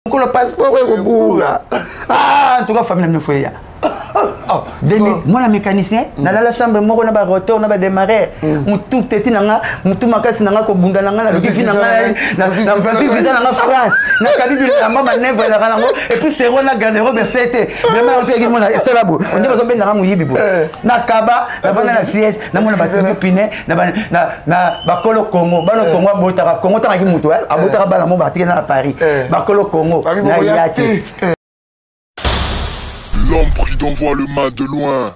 le passeport est au ah, en tout cas, famille n'a fait. Moi, le mécanicien, dans la chambre, moi, on a retour, on a démarré. On tout était dans tout ma casse dans la cobunda dans la vie dans la France. Na kabibi la maman never la rango et puis c'est on a gardé Robert c'était vraiment on fait mon c'est là beau. On dit besoin na ramu yibi. Na kaba, na bana na siège, na mona ba piné, na bakolo Congo, bano Congo botara Congo tanga ki mutu a botara bala mo ba na Paris. Bakolo Congo, na yati. L'homme prudent voit le mal de loin.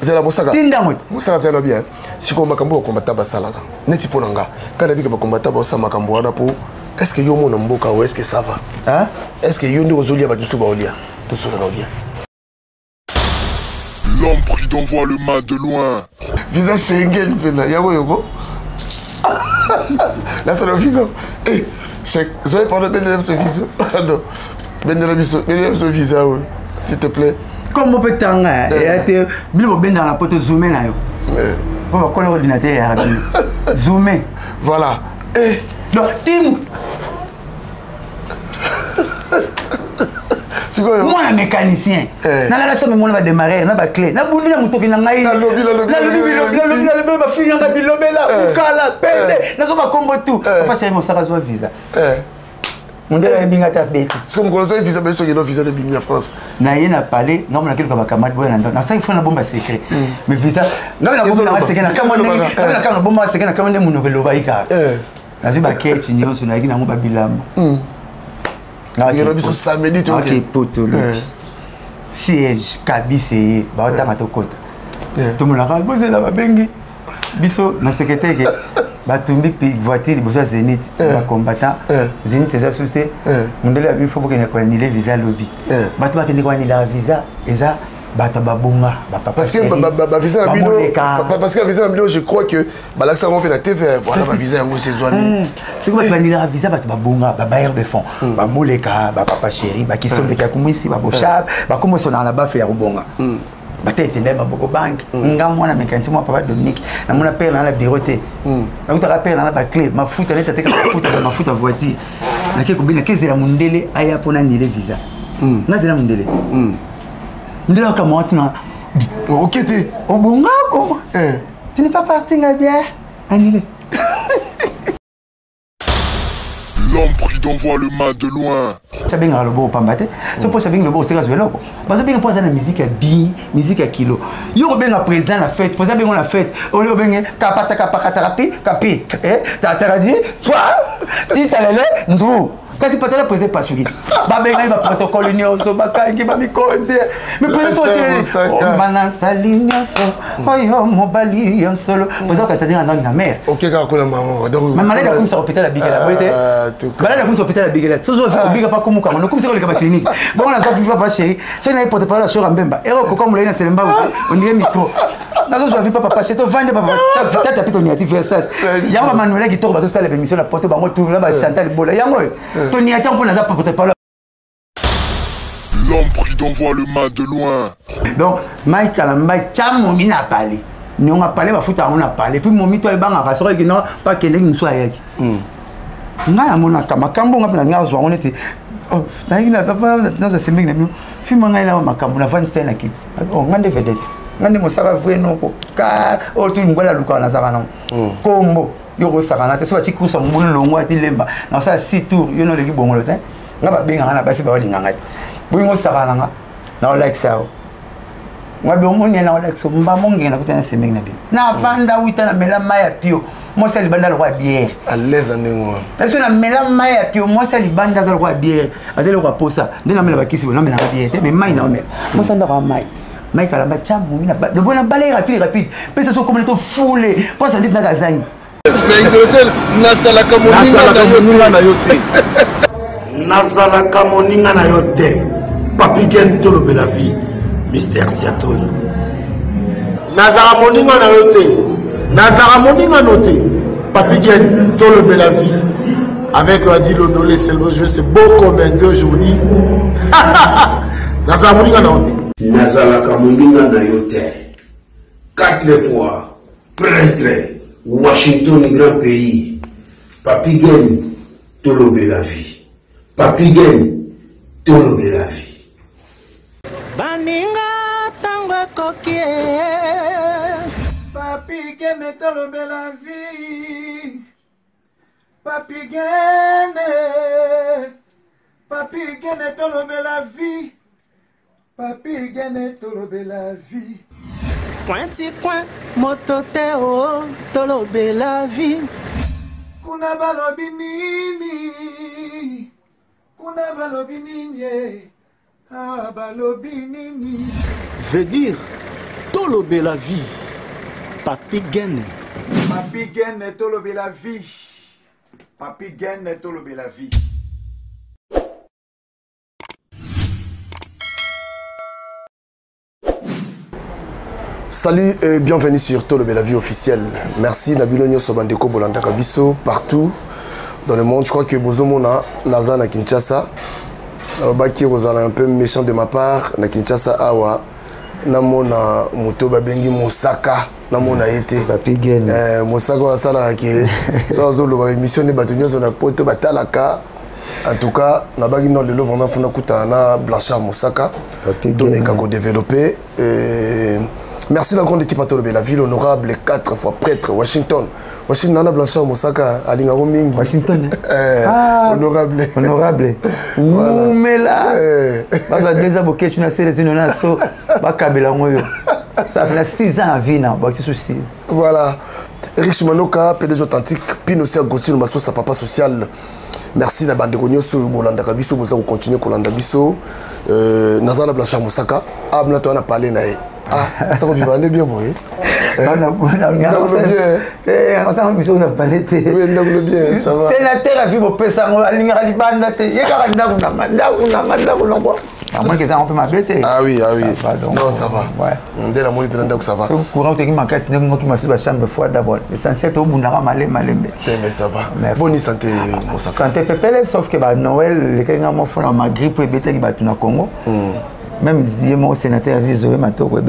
C'est la Moussaka. Moussaka, c'est la bien. Si on makambo combattant Basalaka, n'est-ce pas nanga? Quand on dit que combattant Bassa makambo anapo, est-ce que yo mon mboka ou est-ce que ça va? Hein? Est-ce que yo nous olia va tout baolia? Tout ça va bien. L'homme prudent voit le mal de loin. Visage Schengen, yabo yoko. Là c'est le visage. Eh, vous avez parlé de ce visage? Pardon. Ben ce visage. S'il te plaît. Comme on peut t'en et bien dans la porte zoomer là. Faut qu'on l'ordinateur zoomer. Voilà. Et donc Tim. Moi un mécanicien. Na la chambre moi va démarrer, na ba clé. Na bundi na moto ki na ngai. La lobby ba fini na bilobela, ukala pende. Na so ba kombo tout. Papa chéri mon saka zo visa. On dit que binga ta bête. C'est comme quand on visa beso que visa de Bimia France. Na yena parler, non na quelque camarade boy na ça il faut na bomba secret. Mais visa, non na bomba secret na kama na bomba secret na kama ne munokelo ba ika. Na ziba kechi nyonso na yina mo ba bilambo. Na yero biso samedi to. OK poto le. Siège kabise ba ta matokota. Tout le monde a posé la babengi. Biso na secrétaire que batumbi pi voiture bosa Zénith ba combattant Zénith eza susté mundele abi faut que ne ko ni le visa lobby batu ba kende ko ni la visa eza bata babunga parce que ba visa abino parce que visa abino je crois que ba l'accent on fait la TV voilà ba visa yango c'est zoani c'est comme ba ni la visa bata babunga ba bailleur de fonds ba moleka ba papa chéri ba kiso de kakumisi ba boshab ba comme son na ba faire bonga Bate tende ma boko bank nga mwana mécanicien moi papa Dominique na mona père na la bureauté na uta rappel na ba clé ma futa neta teka ma futa voiture na ke kobina ke zela mundele aya pona ni le visa na zela mundele ndela ka moi tuna OK té o bonga ko tu n'es pas parti nga bien annulé. L'homme prudent voit le mal de loin. Sabing le beau pambate. C'est pour sabing le beau c'est grâce loco. Parce que bien pour ça la musique à bi, musique à kilo. Yo bien la président la fête, pour ça bien on la fête. On est bien kapata kapakatarapi, kapi. T'as dit, toi, si ça l'est, nous. Kasi pas la président pas suivi. Ba bien il va protocole union so ba kangi ba mi konte. Mais président c'est balance alliance. Oyo mobali en solo. Président ka tadina na mer. OK ka ko la maman. Donc maman là comme ça hôpital la bigela. Voilà la comme ça hôpital la bigela. So so biga pas comme on comme c'est le clinique. Bon on a pas papa chéri. So na porte parole sur Mbemba. Ero ko comme le na selemba on dirait micro. Nazo zo vi papa c'est to vendre papa. Tata pito ni atif ça. Yamba Manuela qui tourne ba so ça l'émission la porte ba mo tout là ba Chantal Bola. Yango. Tony attend pour la porte parole. L'homme prudent voit le mal de loin. Donc Mike Kalamba chamomi na parlé. Nous on a parlé ba futa on a parlé puis momi toi banga ka soro ki non pas que ndenge nso ayaki. Nga mona kama kambo nga na ngazo on était oh na papa na seming na mi film nga ila makambo na 25 na kit. Oh ngande vedette. Ngande mo sava vrai non ko ka o tu ngola luka na sava non. Kombo yo ko saka na te so ba chikusa mbulu longo ati lemba. Na sa 6 tours yo no leki bongolo te. Nga ba benga na basi ba wali ngangati. Bongo saka na nga. Na like sao. Nga be omoni na like so mba monge na kutana seming na bi. Na vanda wita na mela maya pio. Moi c'est libanda le roi bière. À l'aise en ngo. Parce que na mela maya pio moi c'est libanda za le roi bière. Azele roi posa. Ndena mela bakisi na mela bière te mais mai na mela. Moi ça ndaka mai. Mai kala ba chambu mina ba. Le bona balai rapide. Parce que so communauté foulé. Pense à dit na kazangi. Nazalaka moninga na yote. Nazalaka moninga na yote. Papi gen tolo be la vie. Mister Siatoli. Nazara moninga na yote. Nazara moninga noté. Papi gen tolo be la vie. Avec Adi Lodolé, c'est le jeu, c'est beau comme un 2 journées. Nazara moninga na yote. Nazalaka moninga na yote. 4 fois prêtre. Washington, grand pays. Papi gen tolo be la vie. Papi Gen, Tolobe la vie. Baninga tango kokie. Papi Gen, Tolobe la vie. Papi Gen, Tolobe la vie. Papi Gen, Tolobe la vie. Pointi coin, mototeo, Tolobe la vie. Kuna balobi nini, ah balobi nini. Veut dire Tolobe la vie. Papi Gen. Papi Gen, Tolobe la vie. Papi Gen, Tolobe la vie. Salut et bienvenue sur Tolobe la vie officielle. Merci Nabilo Nyoso Bandeko Bolanda Kabiso partout dans le monde. Je crois que Bozomona Naza na Kinshasa. Alors Baki Rosala un peu méchant de ma part na Kinshasa awa. Namona Mutoba Bengi Mosaka. Namona été. Papi Gen. Mosaka wa sala ke. So zo lo émission de Batonyo na poto batalaka. En tout cas, na bagi no le vraiment funa kuta na Blanchard Mosaka. Papi Gen. Donc Gen. développé. Merci la grande équipe à Tolobe la ville, honorable 4 fois prêtre Washington. Washington Nana Blanchard Mosaka, Alinga Roming. Washington. Honorable. Honorable. Oumela. Baba déjà boké tu na série na so bakabela ngoyo. Ça fait 6 ans à vie na, ba c'est 6. Voilà. Eric Manoka, PDG authentique, Pinocia Agostino Masso sa papa social. Merci na bande konyoso bolanda kabiso boza ko continuer kolanda biso. Nazana Blanchard Mosaka, abna to na parler na. Ah, ça va vivre bien, oui. C'est la terre à vivre au Pessang, la ligne à l'Ibanda, ah oui, ah oui. Non, ça va. Ouais. Dès la moitié de ça va. Courant qui m'a cassé, moi qui m'a sur la chambre fois d'abord. L'essentiel, au Bundara Malé. Mais ça va. Bonne santé, Mosaka. Santé pépélé, sauf que Noël, les gens m'ont fait ma grippe et bêta qui battent au Congo. Même si mon sénateur a vu Zoé Mato, pour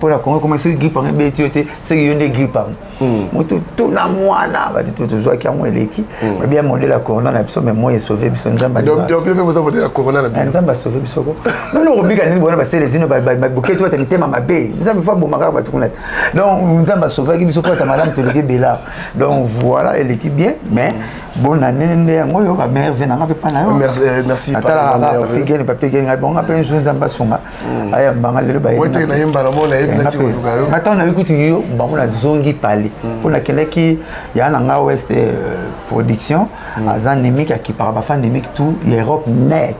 la Congo, comment c'est grippe en bétioté, c'est qu'il y a une grippe. Moi, tout la moana, tout toujours qui a moins l'équipe. Mais bien, modèle la corona, mais moi, il est sauvé, puis son Zamba. Donc, bien, vous avez modèle la corona, la Zamba sauvé, puis son non, non, Robic, il y a des les îles, bouquet, tu vas te mettre ma baie. Nous avons fait bon macar, donc, nous avons sauvé, qui sont pas ta madame, tu le Bella. Donc, voilà, l'équipe bien, mais bonne année, moi, ma mère vient à pas là. Merci, papier, bon, après, je ne sais pas son. Maintenant, on a écouté la Zongi Pali. Pour laquelle il y a un Ouest production, un Némique qui parle pas Némique tout, Europe n'est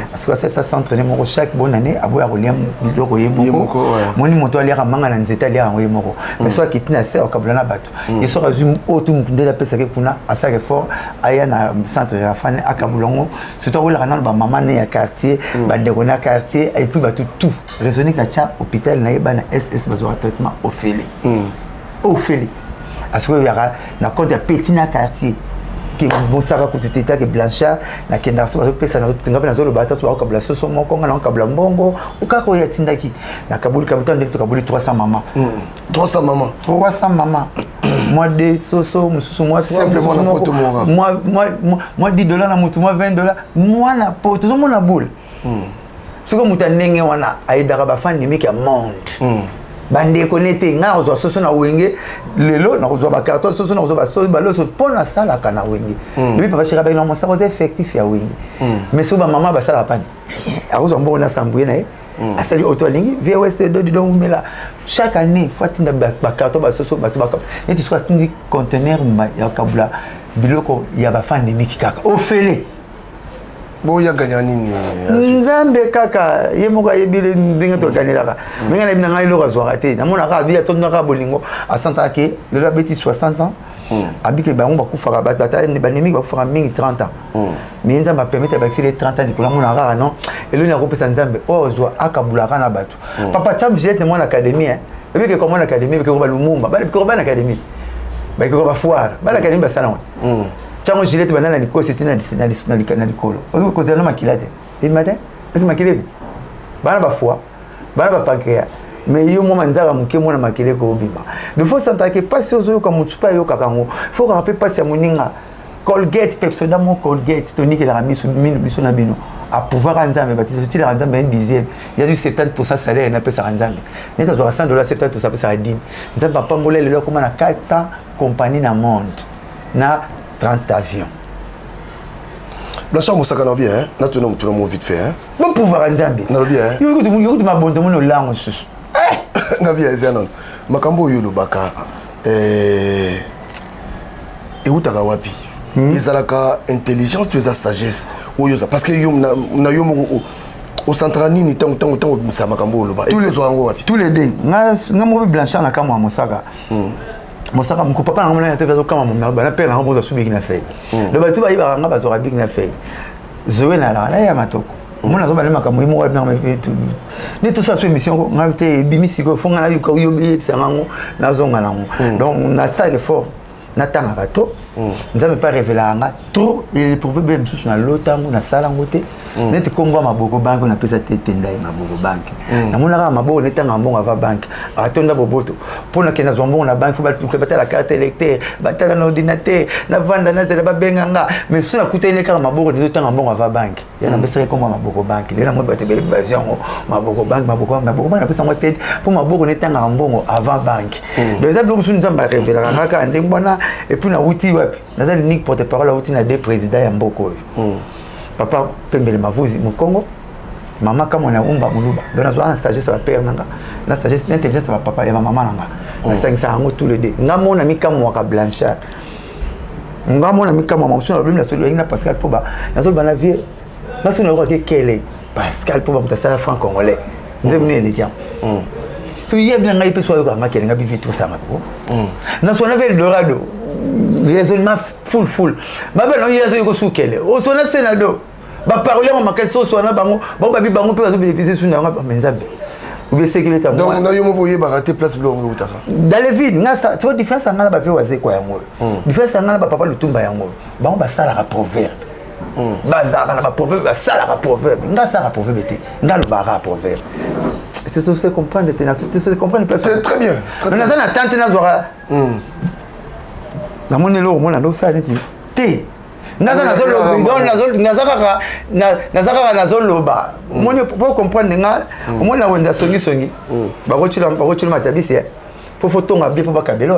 parce que ça s'entraîne chaque bonne année à boire au lien de Royemoko. Mon moto à l'air à Manga dans les États à Royemoko. Mais soit qui tenait à serre au Kablana Batou. Il se résume autour de la peste pour à sa réforme, à un centre Rafane à Kabulongo. Surtout là, on a maman né à quartier, bandérona quartier. Et puis tout raisonner qu'à hôpital na SS besoin traitement Ophélie parce que il y aura na compte petit na quartier qui bon ça va coûter tata que Blanchard na kenda so ba pesa na tinga na zolo bata so ba kabla so mo konga na kabla mbongo ukako ya tindaki na kabuli kabita ndeko kabuli 300 maman 300 maman moi des soso mususu moi simplement na poto moi $10 na mutu moi $20 moi na poto zo mona boule c'est comme mutanenge wana aidara ba fan nimiki ya monde bande connecté nga ozo soso na wenge lelo na ozo ba carton soso na ozo ba so balo so pona sala kana wenge depuis papa chira ba non ça ozo effectif ya wenge mais so ba maman ba sala pani ozo mbo na sambouye na asali auto lingi via west do di donc mela chaque année faut tinda ba carton ba soso ba to ba et tu sois tindi conteneur ya kabula biloko ya ba fan nimiki kaka ofele boya gagner nini nzambe kaka yemoka yebile ndenge to ganelaka menga na binanga ilo razwa te na mona ka bia to ndaka bolingo a santa ke le la bêtise 60 ans abike ba ngomba kufaka bata ne banemi ba kufaka mingi 30 ans mais nzamba permettre ba accéder 30 ans nikola mona ka non elo na kopesa nzambe ozwa akabulaka na batu papa cham jete mon académie et que comment l'académie que ba lumumba ba ko ba na académie ba ko ba foire ba l'académie ba salon Chango Gillette banana ni ko c'était na likolo. O ko zela makilate. Et matin, est-ce makilate? Bana ba foi, bana ba pancréas. Mais yo mo manzaka muke mo na makile ko bima. De faut s'entendre que pas sur zo comme tu pas yo kakango. Faut rappeler pas ya moninga. Colgate Pepsodent mon Colgate tonique la remise sur na bino à pouvoir Nzambe baptiser petit la Nzambe un dixième il y a eu 70% salaire na pesa Nzambe neta zo $100 70% pesa dîme Nzambe papa ngolele le comme na 400 compagnies dans monde na 30 avions Blanchard Moussaka na bien hein na tout le monde vite fait hein bon pouvoir Nzambe na bien yo tu ma bonzo mon langue susu na bien zenon makambo yo lobaka et utaka wapi ezalaka intelligence to eza sagesse oyo za parce que yo na yo moko au centrani ni tango misa makambo loba et les wango wapi tous les deux nga mo Blanchard na kama Moussaka Moussaka mon papa na mona te fazo kama mon na pela na boza subi na fait le batu ba yiba nga bazo rabik na fait zoé na la ya matoko mona zo ba le makambo mo na me tout ni tout ça sur émission nga te bimisi ko fonga na yo yo bi sango na zo ngala donc na ça effort natanga bato nzambe pas révéler nga trop il pouvait même sous na lotango na sala ngote net komba maboko banque na pesa tenda maboko banque na mona ka maboko netanga mbongo ava banque atonda boboto pona ke na zombo na banque faut battre la carte électeur battre l'ordinateur na vanda na zela ba benga nga mais sous na kutene ka maboko netanga mbongo ava banque ya na pesa komba maboko banque le na mo batte basion maboko banque na pesa mo tête pour maboko netanga mbongo avant banque les ablo sous nzamba révéler nga ka ndengwana et puis na wuti wapi naza unique porte-parole à wuti na deux présidents ya mboko papa Pembele Mavuzi mu Congo mama kama na umba muluba donc nazo un stagiaire ça va père nanga na stagiaire l'intelligence ça va papa et maman nanga na 500 ngo tous les deux ngamo na mikamo wa Blanchard ngamo na mikamo ma so na bim na solo ina Pascal Poba nazo bana vie naso na ko kele Pascal Poba mutasala franc congolais nzemne les gars so il y a bien ngai pe so yo nga kele nga bi tout ça mako na so na vers Dorado raisonnement full babel on yezo yoko sukele o sona senado ba parler en makaso sona bango ba bi bango pe bazo bénéficier sur na menzambe ou bien sécurité donc na yo mo boye ba rater place blongo utaka dans les villes na ça trop différence ngala ba fait waze kwa yango différence ngala ba papa lutumba yango bango ba sala ka proverbe bazaka na ba proverbe ba sala ka proverbe nga sala proverbe te ngalo ba ka proverbe c'est tout ce comprendre c'est ce comprendre très bien mais na na tante na zora na moni lo mona lo sa neti te naza nazolo ba moni pour comprendre nga mona wenda songi ba kochula matabisi pour fotonga bien pour bakabelo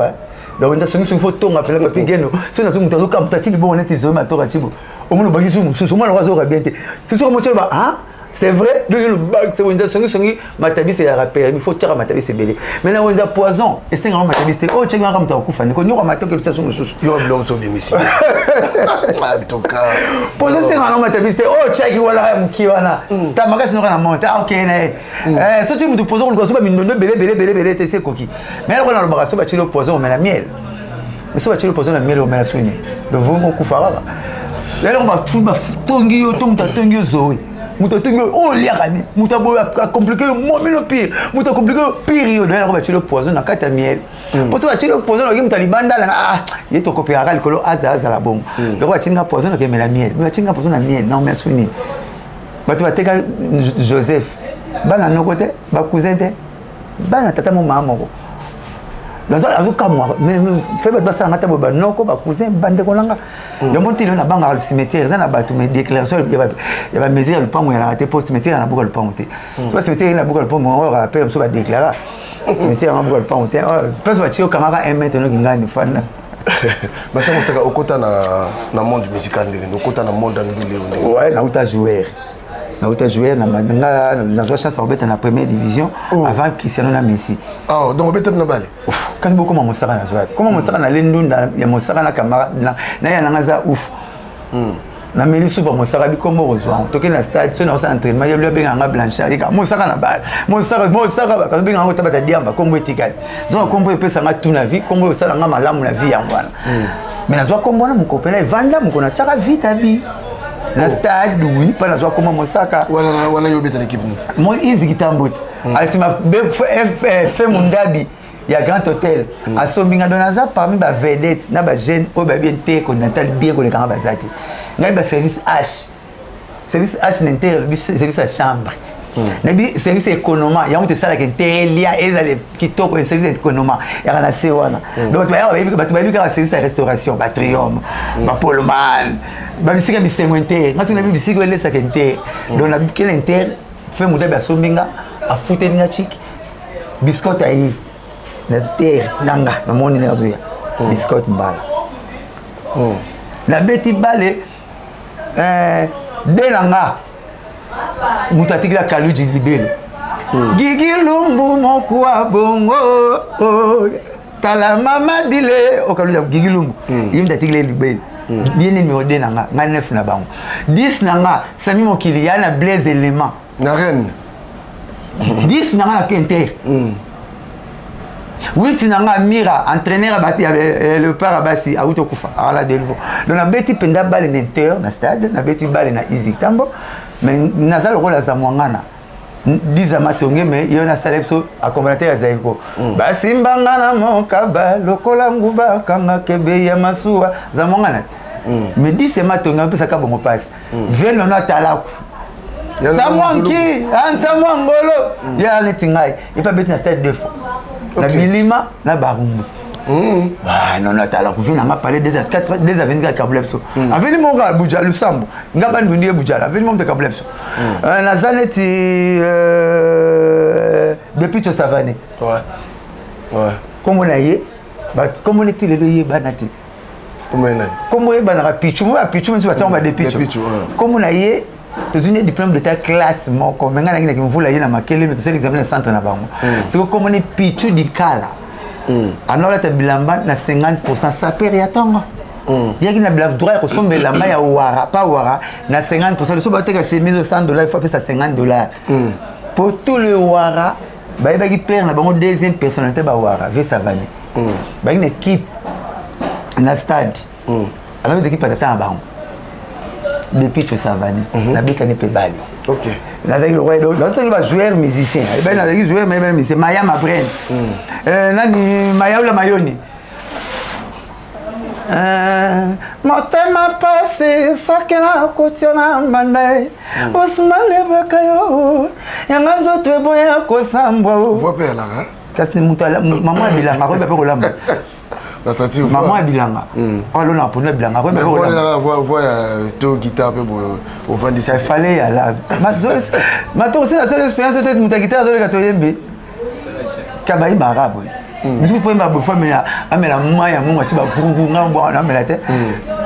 ba wenda songi fotonga pela papi geno so nazo mutazo kamta chili bon neti zo matora chibo omuno ba kisu mona wazo ka bien te c'est sûr mochelo ba ah c'est vrai le bac c'est wenda songi matabisi ya rappel il faut tirer matabisi belé mais na wenda poison et c'est grand matabisi oh tchenga comme ta kufa ni ko nyoko matoke lutsa songo susu yo blom so bimisi en tout cas poison c'est grand matabisi oh tchaki wala mkiwana ta makasi no kana monte ah OK na so tu mutu poison ko so ba mindondo belé te c'est coquille mais alors na ba so ba chilo poison mais la miel mais so ba chilo poison la miel o mela swini donc vous kufa là alors ba tout ba tongi yo to muta tongi yo zoe muta tongi oh liakani muta bo a compliqué mo mino pire muta compliqué pire yo d'ailleurs ba chilo poison na kata miel parce que ba chilo poison yo muta libanda la ah yeto copiera likolo aza la bombe donc ba chinga poison na kemela miel ba chinga poison na miel na mela swini ba tu ba teka Joseph bana no côté ba cousin te bana tata mo mama ko la zo kamwa mais fait ba ça ngata ba noko ba cousin bande ko langa de monter na banga le cimetière ça na ba tu me déclaration il va mesure le pango ya te post cimetière na buka le pango te tu vas cimetière na buka le pango on rappelle so ba déclarer cimetière na buka le pango te parce que tu kamara un mètre no ngani fana Blanchard Moussaka okota na monde musical ndenge okota na monde ndule ndenge ouais na uta joueur na chance à la première division avant Cristiano na Messi. Ah donc obeta na balé. Quand beaucoup comment Moussaka na jouer. Comment Moussaka na lendunda ya Moussaka na camarade na ya nanga ouf. Na meli super Moussaka bi comme rejoint. Toke na stade so na entraînement ya bien nga Blanchard. Moussaka na balle. Moussaka quand bien nga tabata diamba comme etikali. Donc comme pesa nga tout na vie comme ça nga malamu na vie ya ngwana. Mais na zo comme na mukopela vanda mukona chaka vite abi. Na stade oui pas na zo comme Moussaka. Wana yo beta l'équipe. Moi easy kitambote. Altima fait mundabi. Il y a grand hôtel à Sombinga Donaza parmi ba vedette na ba jeune o ba bien te ko natal bien ko le karabazati. Na ba service H. Service H n'inter service à chambre. nabi service économique yango te sala que lia ezale kitoko service économique ya na sewana donc tu vas ka service restauration batrium ba polman ba bisika bisemwente ngaso na bisika elesa kente donc na kele inter fait muda ba sombinga a fouté nga chic biscotte ayi na terre nanga na moni na zoya biscotte mbala na beti bale delanga mutatiki la kaluji libelo gigi lumbu mokwa bongo tala mama dile o kaluji gigi lumbu mutatiki le libelo bien numéro 2 nanga nga 9 na bango 10 nanga sami mokili yana blaise élément na reine 10 nanga kente 8 nanga mira entraîneur bati le par abasi a utokufa ala de nouveau donc na beti penda balle n'inter na stade na beti balle na easy tambo mais nazal rôle za mwangana diza matonge mais yona salepso accompagnateur ya zaiko basimba ngana mokaba lokola nguba kanga kebe ya masuwa za mwangana mais 10 matonge pesa ka bongo passe veno na talaku Samwanki, Samwangolo, ya netingai, il pas bête na stade deux fois. Na bilima, na barumbu. Ah non na tala kuvina nga parler des 4 des avenirs kablepso. Aveni monga Abuja Lusambo. Nga ban bundi Abuja, aveni monga kablepso. Na zaneti depuis to savane. Ouais. Comment na ye? Ba comment est-il le ye banati? Comment est banara pichu, moi pichu me va tamba de pichu. Comment na ye? Tu as un diplôme de ta classe, mais quand on a dit que vous voulez aller à Makele, mais tu sais l'examen de centre là-bas. C'est comme on est pichu du cas là. Alors là, tu as bilamba na 50%, ça perd et attends. Il y a qui n'a droit à sommer la maille à Ouara, pas Ouara, na 50%. Le soir, tu as chemise de $100, il faut payer ça $50. Pour tout le Ouara, il y a qui perd la deuxième personnalité à Ouara, V Savani. Il y a une équipe na stade. Alors les équipes à temps depuis que ça va la bête n'est pas belle. OK. Là il va jouer musicien. Il va jouer mais c'est Maya Mabren. Nani Maya ou la Mayoni. Motema passé sakena kotiona mandai. Osmale bakayo. Yanganzo twe boya ko sambwa. Voix père là hein. Kasi mutala maman bilanga ko be ko lamba. Maman Bilanga. Oh là là, pour nous Bilanga. Voix to guitare au 27. Il fallait là. Maintenant aussi la seule expérience c'était mon guitare sur le katoyembe. Kabaï marabout. Nous pouvons pas beaucoup mais amela maya munga tiba kungu ngamba na amela te.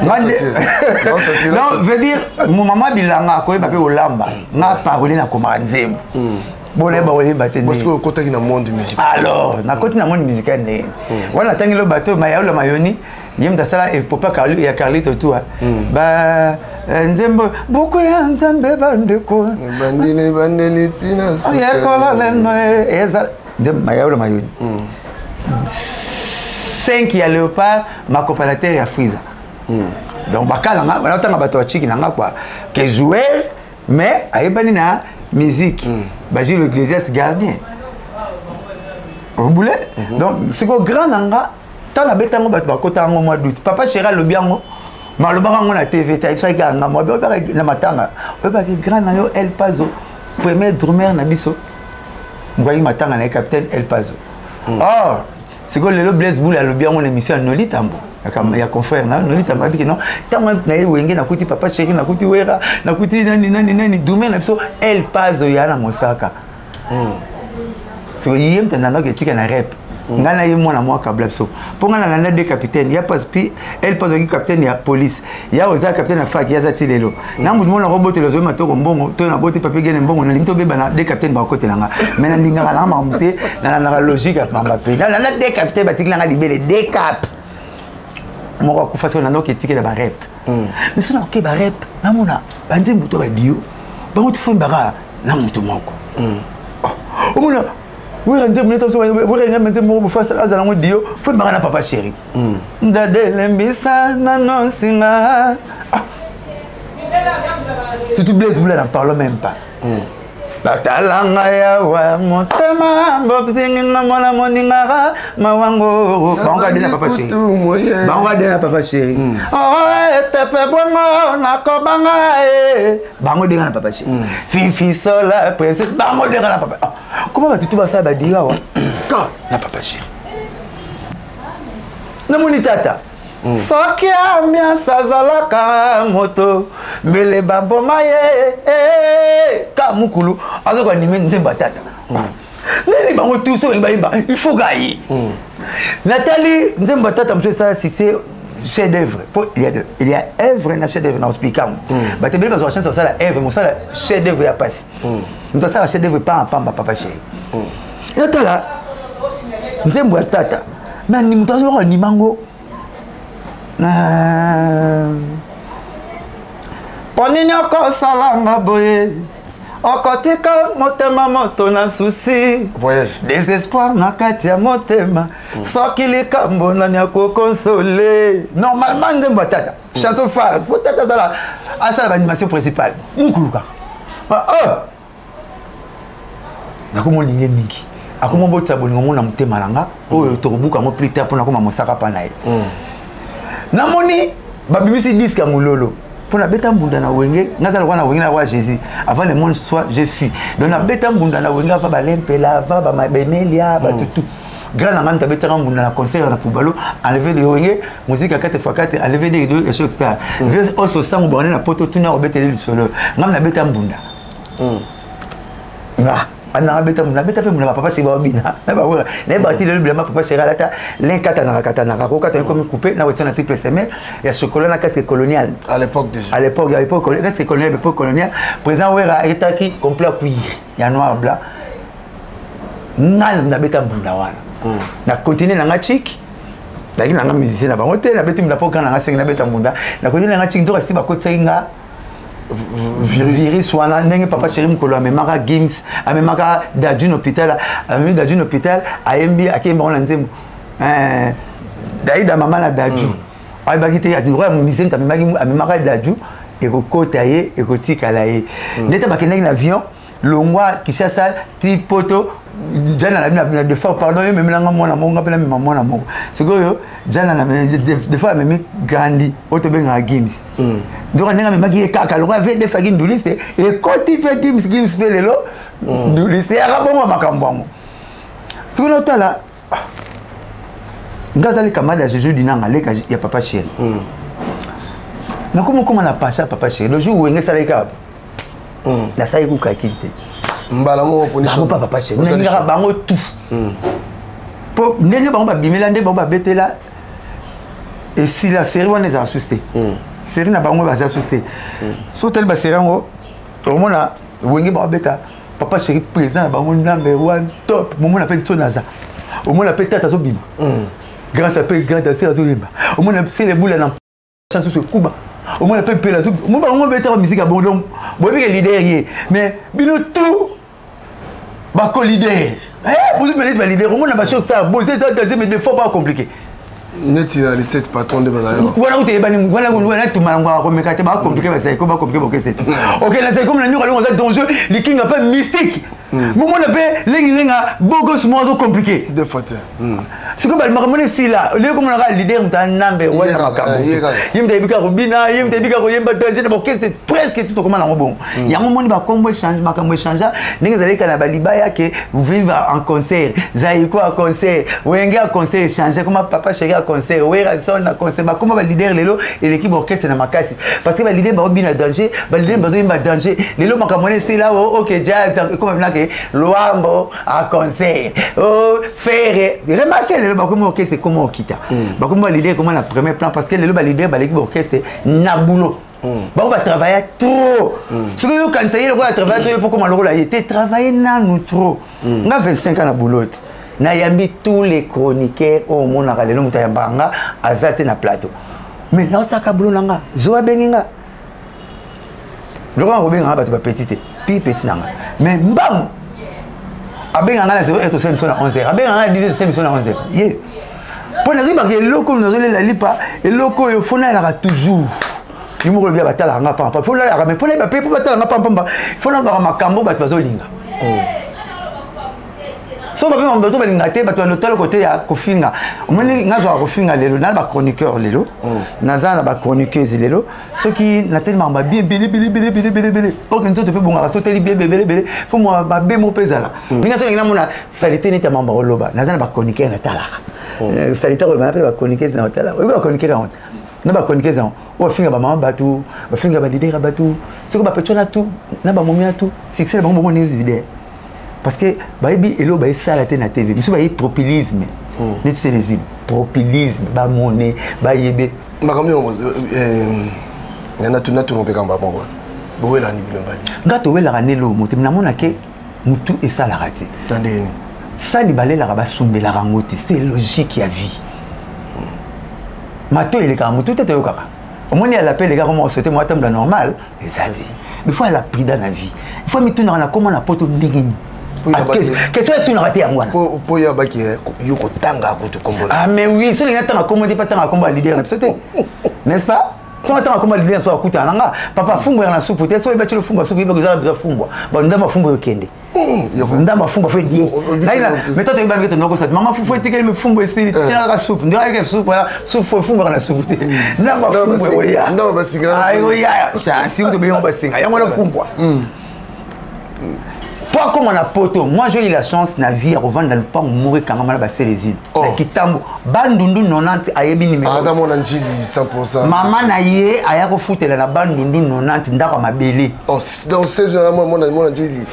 Non, veut dire mon maman Bilanga ko ba pe olamba. Na parole na komanzembo. Parce que côté qui na monde musical. Alors, na côté na monde musical né. Voilà tangi le bateau Maya la Mayoni, yem da sala et papa Carli ya Carlito tout. Ba nzembo beaucoup ya nzembe bandeko. Bandeli tina. Ya kola leno eza nzembo Maya la Mayoni. 5 ya Léopard ma comparateur ya Friza. Donc bakala nga wala tanga bateau chiki nanga quoi que jouer mais ayebani na musique. Basile l'Ecclésiaste gardien. Vous voulez? Donc, ce que grand nanga, tant la bête en bas, côté en mois d'août. Papa chéra le bien, mais le baron la TV, tu sais que moi, na matanga, grand nayo El Pazo, premier drummer na biso. Ngoyi matanga na capitaine El Pazo. Or, c'est que le Blaise Boule a le bien mon émission Noli Tambo. Il y a confrère Noli Tambo qui non, tant na wenge na kuti papa chéri na kuti wera, na kuti nani drummer na biso El Pazo ya na Mosaka. C'est que yem tanda que tika na rep. Ngana yem mwana mwa kabla biso. Pour ngana na deux capitaines, ya pas pi El Pazo qui capitaine ya police. Ya oza capitaine na fac ya zati lelo. Na mutu mona robot le zo matoko mbongo, to na boti papier gene mbongo na limito beba na deux capitaines ba côté nanga. Mais na ndinga na mamute na logique à mamba pe. Na deux capitaines batik na libéré deux cap. Moko ku façon na no que tika na ba rep. Mais sona ke ba rep na mona banze muto ba bio. Ba mutu fo mbara na mutu moko. Oh mona oui, on dit que nous sommes face à la radio. Faut me rendre papa chéri. Ndade lembisa nanon singa. Tu te blesses, vous n'en parlez même pas. batalanga yawa motema bobzinga mona moninga mawango banga dena papa chéri banga dena papa chéri oh tepe bongo nakobanga bango dena papa chéri fifi sola princesse bango dena papa comment va tout ça ba dire wa ka na papa chéri na moni tata soki ambiance azalaka moto mbele baboma ye ka mukulu azoka ndime nzemba tata nini bango tous oyo bayimba il faut gaye Nathalie nzemba tata mso ça succès chef d'œuvre il y a œuvre na chef d'œuvre na expliquant ba te bela ba chance ça la œuvre mo ça chef d'œuvre ya passe nto ça chef d'œuvre pas pamba papa chéri Natala nzemba tata mais ni mutazo ni mango ponini okosalanga boye okotika motema moto na susi voyage désespoir na kati ya motema soki likambo nani akokonsole normalement nzembo tata chanson phare faut tata asala animation principale mukulu kaka nakomolinge mingi akomobotisa bolingo mona motema nanga oyo tokobuka ngo plus tard mpona koma mosaka mpa na ye namoni babimisi disque ya mololo pour la bêta mbunda na wenge ngazala kwa na wenge na roi Jésus avant le monde soit je fus donc na bêta mbunda na wenge va balempela va ba benelia ba tout grand amant ta bêta mbunda na concert na Poubalo enlever les wenge musique à 4x4 enlever des deux et chaque star vieux oso sang bonne na poto tuna obetele le solo ngam na bêta mbunda ana beta pe muna papa c'est babina na ba wera na ba ti le blema papa chéri lata les katana ko katana comme coupé na weston na triple semaine ya chocolat na casque colonial à l'époque déjà à l'époque casque colonial époque colonial présent wera etaki complet cuir ya noir blanc na beta mbunda wana na continuer na ngachik daki na musicien na bango te na beti mna poka na ngase na beta mbunda na continuer na ngachik ndoka si ba kotsenga virus wana ndenge papa chéri mukolo amemaka games amemaka dajun hôpital amemi dajun hôpital ayembi akemba ona nzembo daida mama na daju ayebaki te ndoko ya musicien amemaka daju ekokota ye ekotikala ye ndeta bakendaki na avion longwa Kinshasa ti poto jana na de fois pardon yo memelanga mwana monga pela mema mwana moko sikoyo jana na de fois memi grandi otobenga games donc nanga memaki kaka longa ve de fagi nduliste e koti fe games pe lelo nduliste akabonga makambo sikoyo tala ngazali kamada Jésus dinanga leka ya papa chéri na comment na pasha papa chéri le jour où ngesa leka la ça y est qualité mbala mo poni so papa pas chez nous ngaka bango tout po ndenge bango ba bimela ndenge bango ba betela et si la série on les a assusté série na bango ba assusté so tel ba série ngo omona wenge ba beta papa chéri présent bango number 1 top momo na pe tonaza omona pe tata zo bima grâce à pe grand danser zo limba omona c'est les boules na chance sur kuba au moins la peuple la soupe moi on va mettre musique à bon donc bon que leader mais bino tout ba ko leader vous me dites leader on a ba show star bon c'est mais des fois pas compliqué neti na les 7 patrons de bazayo voilà où bani voilà tout malangwa ko mekate ba compliqué ba c'est ko ba compliqué c'est OK là c'est comme la nuit on a danger les king un peu mystique moment on appelle lenga bogos mozo compliqué deux fois c'est comme le si là le comme on a leader number 1 na makambo yim tebika rubina yim tebika ko yemba danger na orchestre presque tout comme na bon ya moment ba kombo change makambo change ninga zaleka na baliba yake vivre en concert zaiko à concert wenge à concert changer comme papa chéri à concert wera son à concert ba comme ba leader lelo et l'équipe orchestre na makasi parce que ba leader ba bina danger ba leader ba zo yimba danger lelo makambo si là OK jazz comme na ke loambo à concert oh faire remarquez le ba comme orchestre comment on quitte ba comme leader comment la premier plan parce que le ba leader ba l'équipe orchestre na boulot ba on va travailler trop ce que quand ça y est on va travailler trop pour comment le rôle a été travailler na nous trop on a 25 ans na boulot na yambi tous les chroniqueurs au monde na lelo mutayambanga azate na plateau mais là ça ka boulot nanga zo benginga le roi robenga ba to petit pi petit nanga mais mbam abenga na 0 et 5 sur 11h abenga na 10 5 sur 11h pour les gens qui loko nous la lipa et loko yo fona la toujours il m'a dit battre la pampa pour la mais pour les papiers pour battre la pampa il faut n'avoir ma cambo battre bazolinga so ba mon bato balinga te bato l'hôtel côté ya kofinga omoni ngazo kofinga lelo na ba chroniqueur lelo nazana ba chroniqueuse lelo ceux qui na tellement ba bien belé aucun tout peut bonga sauter bien belé faut moi ba bemo pezala ninga so ninga mona salité ni tamamba oloba nazana ba chroniqueur na talaka salité ko ba ba chroniqueuse na talaka oui ba chroniqueur na ba chroniqueuse o finga ba mama batu ba finga ba leader batu c'est ko ba petona tout na ba momia tout succès ba bongo les vidéos parce que baby elo ba ça la na TV monsieur ba propilisme net c'est les propilisme ba monnaie ba yebe makamyo yana tuna tuno pe kamba moko bowela ni bilombali ngato wela ranelo mutu na mona ke mutu et ça la rati tandeni ça li balela ba sumbela rangote c'est logique ya vie mato il est comme tout est okaka au moins il appelle les gars comment on souhaite moi temble normal et ça dit il faut la prix dans la vie il faut mettre na comment na poto ndingini question est tout raté à moi pour ya baki yoko tanga ko kombola ah mais oui so les tanga comment pas tanga kombola leader n'est-ce pas so tanga kombola leader so akuta nanga papa fumbo ya na soupe te so ibati le fumbo so biba za fumbo ba ndama fumbo yokende ndama fumbo fait bien mais toi tu vas mettre noko ça maman faut étiquer me fumbo ici tiens la soupe ndira avec soupe ya soupe fumbo na soupe te ndama fumbo ya ndama basinga ah oui ya ça si vous bien basinga ya mona fumbo pas comme on a poto moi j'ai eu la chance na vie à revendre dans le pas mourir quand même là les îles kitambo bandundu 90 ayebi numéro azamo na njili 100% maman na ye aya ko futela na bandundu 90 ndako mabele oh dans 16 ans moi na njili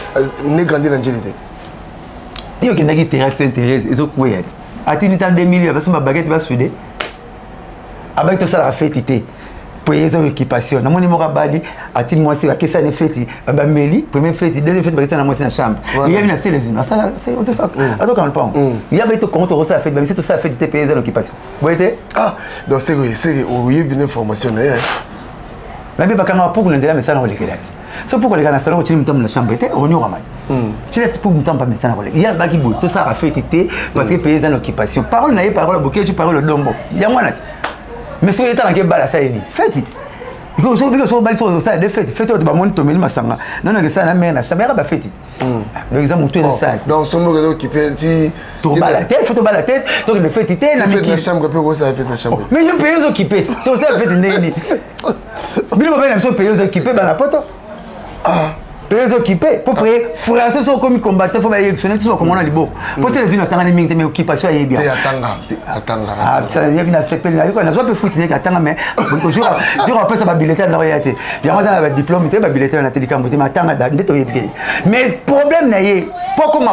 ne grandi na njili te yo kendaki terrasse Sainte-Thérèse ezo kuya atini ta 2000 parce que ma baguette va souder avec tout ça la fête té pour les occupations na moni moka bali ati moi c'est que ça ne fête ba meli première fête deuxième fête ba ça na moi c'est na chambre il y a une les unes ça c'est tout ça attends quand pas il y avait tout compte ça fête mais c'est tout ça fête té payer l'occupation vous voyez ah donc c'est oui bien information la bien bakanga pour nous dire mais ça na les kelati so pour les gars na salon tu me la chambre té on y aura mal tu sais pour me pas mais ça na il y a baki bout tout ça a fête té parce que payer l'occupation parole na parole bouquet tu parole le dombo il y a moi mais si vous êtes en train de faire ça, faites it. Because so because so bali so ça de fête fête de bamoni tomeli masanga non que ça na mère na chambre ba fête donc exemple tout ça donc son mot qui peut ti to bala tête faut to bala tête donc le fête té na miki chambre peut ça fête na chambre mais je paye aux occupés tout ça fête ndeni bilo ba na so paye aux occupés ba na poto ah paye aux occupés pour près français sont comme combattant faut ba électionner tout comme on a libo pour ces les atanga mingi mais occupation est bien atanga ah ça y a bien aspect là il y a soit peut foutre atanga mais jour après ça va bulletin dans réalité il y a un diplôme te ba bulletin na télécam mais atanga ndeto yebie mais problème na yé pas comme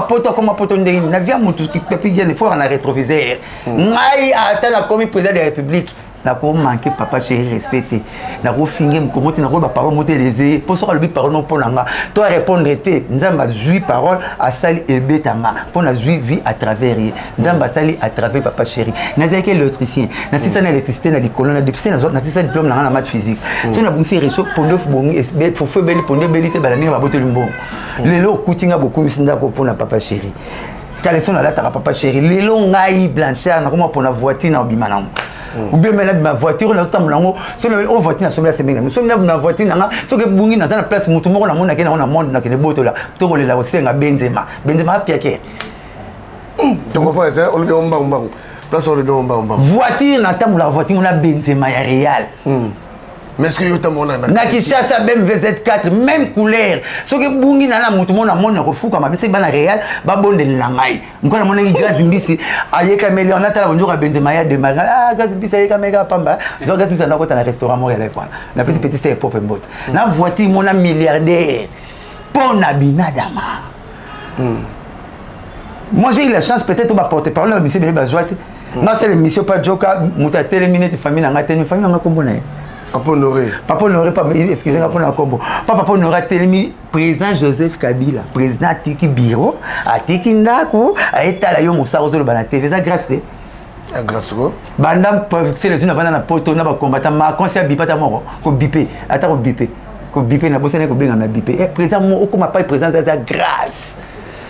ma poto ndenge na via mutu qui peut bien il faut en rétroviseur ngai atala comme président de la République na ko manquer papa chéri respecté na ko finge mkomote na ko ba parole moté les pour ça le big parole non ponanga toi répondre té nzamba jui parole à sali ebetanga pour na jui vie à travers nzamba sali à travers papa chéri na zaki l'électricien na sisa na électricité na likolo na depuis na sisa diplôme na maths physique so na bungsi réchaud pour neuf bongi SB pour faire belle pour ne belité ba la mine ba botel mbongo lelo kutinga beaucoup misinda ko pour na papa chéri kaleson na data papa chéri lelo ngai blanchard na ko pour na voiture na bimana ou bien ma voiture na tambo nango so na o voiture na somela semena so na voiture na so ke bungi na na place mutu moko na mona ke na monde na ke boto la to kolela o senga benzema piake donc pas être on le mbamba place on le mbamba voiture na tambo la voiture na benzema ya Real mais est-ce que yo tamona na Kinshasa BMW Z4 même couleur so ke bungi na mutu mona mona ko fuka mabese bana Real ba bonde langai mkona mona gazi mbisi ayeka meli on atala bonjour Benzema ya démarrer ah gazi mbisi ayeka mega pamba donc gazi mbisi na ko na restaurant mo yele kwa na petit c'est pop mbot na voiture mona milliardaire pona binadama moi j'ai eu la chance peut-être de porter parole monsieur Bele Bazouate na c'est l'émission pas joka muta téléminé famille na ngata famille na kombo na Papa Honoré, pas excusez-moi pour la combo. Papa Honoré a télé président Joseph Kabila, président Tiki Biro, a Tiki Ndaku, a étalé au Moussa Rosolo Bana TV, ça grâce. Grâce quoi? Bandam, c'est les unes avant la poto, na ba combattant, ma conseil bipata moro, ko bipé, attends ko bipé na bossé ko benga na bipé. Eh président mo ko ma pas président ça grâce.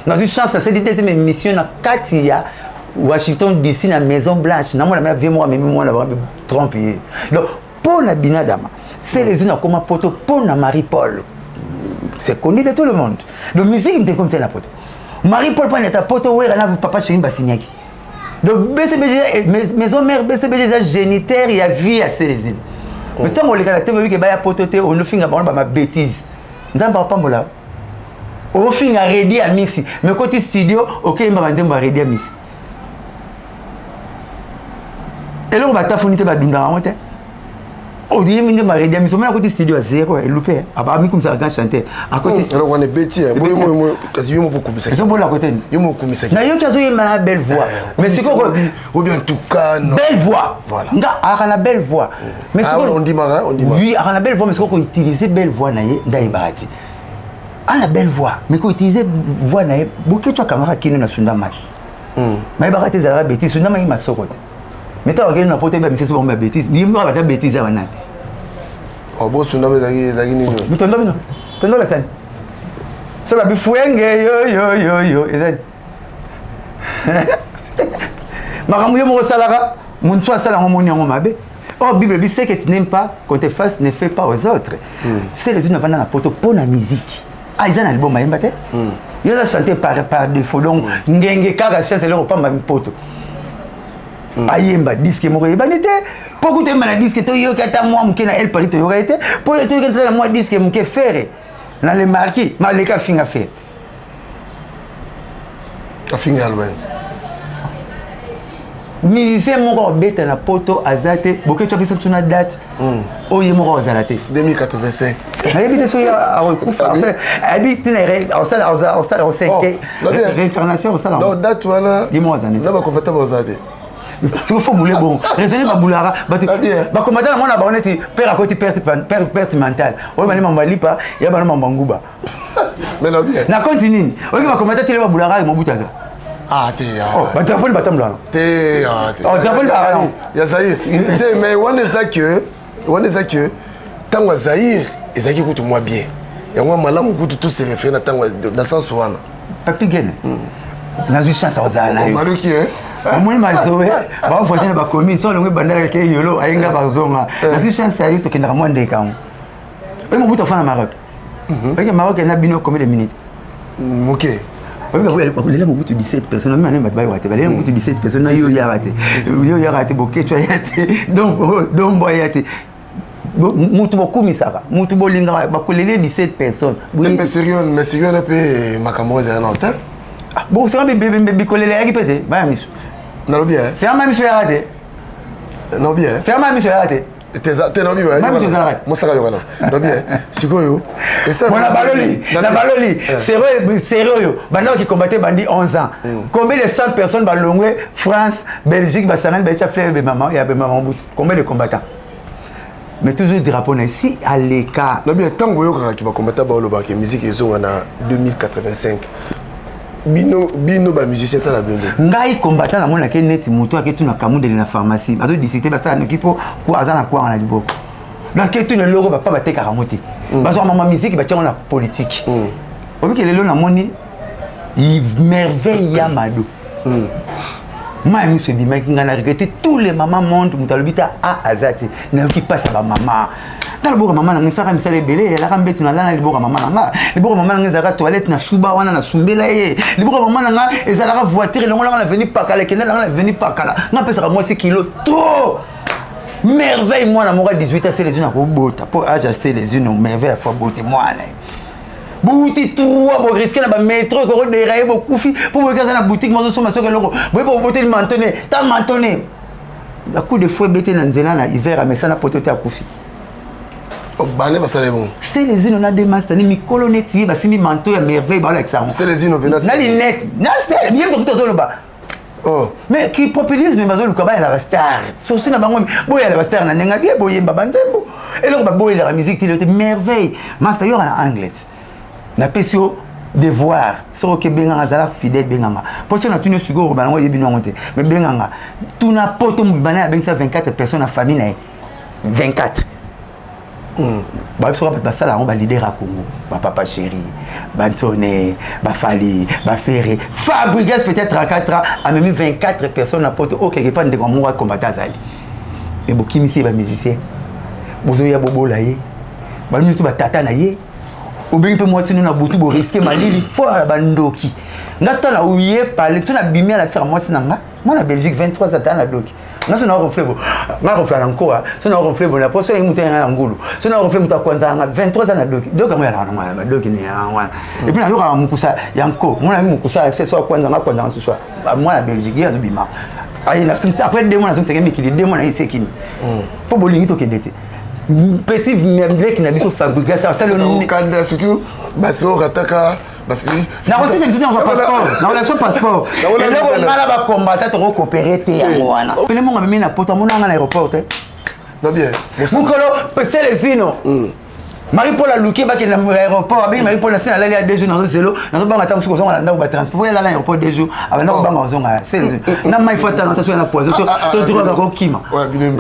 Dans une chance, c'est une émission na Katia. Washington DC na Maison Blanche, na moi la vie moi même moi la Trump. Donc pour la binadama C'est les unes comme poto pour Marie-Paul. C'est connu de tout le monde. La musique était comme ça la poto. Marie-Paul prend ta poto où elle a papa chez Bassignaki. Donc BCBG, maison mère BCBG géniteur, il y a vie à Célésine. Mais tant qu'on les a vu que baya poto te on nous finit à ma bêtise. Nous avons pas là. On finit à ready à Missy. Mais côté studio, ok, on va ready à Missy. Et là on va tafoniter ba dunda en fait. On dit que ma ready à Missy. Mais à côté studio à zéro, elle loupé. Ah bah comme ça quand chanter. À côté. Alors on est bêtis. Moi quasi yo beaucoup ça. Ils sont bon à côté. Yo beaucoup ça. Na yo kazo yema belle voix. Mais c'est quoi ou bien tout cas non. Belle voix. Voilà. Nga a la belle voix. Mais c'est on dit mara, on dit mara. Oui, a la belle voix mais c'est quoi utiliser belle voix na ye ndai bahati. A la belle voix mais ko utiliser voix na ye boké tu kamera kine na sunda mat. Mais bahati za bêtise sunda mai masokoti. Mais tu regardes na pote ba monsieur so ba bêtise. Bimbo ba ta bêtise à wana. Oh bon sunda mais zaki nini. Mitondo bino. Tondo la scène. Ça va bifouenge yo ezali. Maramu yo mo salara, mon soit sala ngomoni ngo mabe. Oh Bible dit c'est que tu n'aimes pas qu'on te fasse ne fais pas aux autres. C'est les unes vana na poto pour la musique. Ah ils ont album maïmba te. Ils ont chanté par défaut donc ngenge kaka chance le pas ma poto. Ayemba disque mo yeba nete. Pourquoi tu m'as disque to yo kata moi mukena elle parite yo été. Pour to yo kata moi disque muke faire. Dans les marquis, mais les cas finga fait. A finga alwen. Musicien mon bête na poto azate, beaucoup tu as pris sur date. Oye mon azalate. 2085. Habite sur ya kufa. Habite au réincarnation au salon. Donc date voilà. Dis-moi azane. Là ba compétent azate. Si vous faites bon, raisonnez pas boulara. Bah comment dans mon abonné père à côté perte mentale. Oui mais maman lipa, il y a maman banguba. Mais là bien. Na continue. Oui bah comment tu les boulara et mon boutaza. Ah t'es. Oh bah tu as pas le bâton blanc. T'es. Oh tu as pas le bâton. Ya Zahir. Mais on est ça que tant que Zahir, et Zahir coûte moi bien. Et moi malamu coûte tout se réfère dans sens wana. Papi gene. Na une chance à Zahir. Maruki hein. Moi mazoé ba voisin ba commune so longue bandala ke yolo ayenga ba zonga na si chance ayo to kendra mo ndeka on mo buta fana Maroc ok Maroc na bino combien de minutes OK il a beaucoup 17 personnes même ba ba wate ba il a beaucoup 17 personnes yo ya raté boké tu yate donc boy yate mutu beaucoup misaka mutu bolinga ba kolele 17 personnes mais sérieux na pe makambo za na hotel bon c'est un bébé kolele ya kipete ba misu. Non bien. C'est un même sur raté. Non bien. C'est un même sur raté. T'es non bien. Même sur raté. Moi ça yo kana. Non bien. Sikoyo. Et ça. Bona baloli. Na baloli. Sérieux. Banda qui combattait bandi 11 ans. Combien de 100 personnes balongwe France, Belgique, Bassaran, Becha frère be maman, il y a be maman bout. Combien de combattants? Mais toujours drapeau ici à l'écart. Non bien tant que yo qui va combattre ba loba que musique ils ont en 2085. Bino ba musicien ça la blonde. Ngai combattant na mona ke net moto aketu na kamu de la pharmacie. Azo discuter ba ça na kipo ko azana kwa na liboko. Donc ketu le logo ba pas ba te karamote. Ba so maman musique ba tia na politique. Obi ke lelo na moni merveille ya mado. Moi je me suis dit mais ngana regretter tous les mamans monde mutalobita a azati. Na qui passe ba maman. Dans le bourg maman na ngisaka misale belé la rambe tu na la le bourg maman nga le bourg maman ngizaka toilette na suba wana na sumbela ye le bourg maman nga ezalaka voiture longo la venir pakala kena la venir pakala na pesa moi 6 kilos trop merveille moi na mora 18 ans c'est les unes ko bota pour acheter les unes merveille fois boter moi na bouti trois pour risquer na ba métro ko dérailler beaucoup fi pour me caser na boutique moi so maso ke loko pour boter le mantonné ta mantonné la coup de fouet bêté na nzela na hiver à mesana potote à koufi. C'est les îles on a des masters ni mikolo neti ba simi manteau ya merveille ba avec ça. C'est les îles on na lunette. Na c'est bien pour tout ba. Oh, mais qui populisme bazo lu kaba la star. So sina bango boya la star na nenga bien boyemba banzembo. Et donc ba boya la musique il était merveille. Master yo en anglais. Na pesio devoir so ke benga zala fidèle benga. Parce que na tunu sugo ba ngo yebi no monter. Mais benga tuna poto mbana ben ça 24 personnes en famille na 24. Bah ça va ça là on va leader à Congo bah papa chéri bah Antoné bah Fali bah Ferré Fabrigas peut-être à 4 ans a même 24 personnes à porte OK qui pas de comment combattre Azali et beaucoup ici bah musicien bozoya bobola ye balumi to batata na ye obengi pe mwasi na butu bo risquer malili fo bandoki ngata na uye pale tu na bimia na tsaka mwasi nanga moi na Belgique 23 ans na doki ngaso na reflet bo na reflet encore so na reflet bo na poso ye mutu na ngulu so na reflet mutu kwanza nga 23 ans na doki doka mo ya na ngwana ba doki ni ya ngwana et puis na yoka mukusa yanko mona mukusa c'est soit kwanza nga kwanza ce soit moi na Belgique ya zo bima ayi na après 2 mois na zo seke mikili 2 mois na isekini po bolingi to kendete petit mec qui n'a pas fabriqué ça c'est le Canada surtout basi on rataka basi na aussi c'est une passeport na relation passeport et là on va là combattre to coopérer te ya wana pele monga mimi na poto mona na aéroport non bien mukolo c'est les zino Marie-Paul a looké ba ke na aéroport abi Marie-Paul na sina la ya 2 jours dans zelo na zo banga tangu ko zonga na ba transport ya la aéroport 2 jours abana ko banga zonga c'est les na mai fata na taso na poison to droga ko kima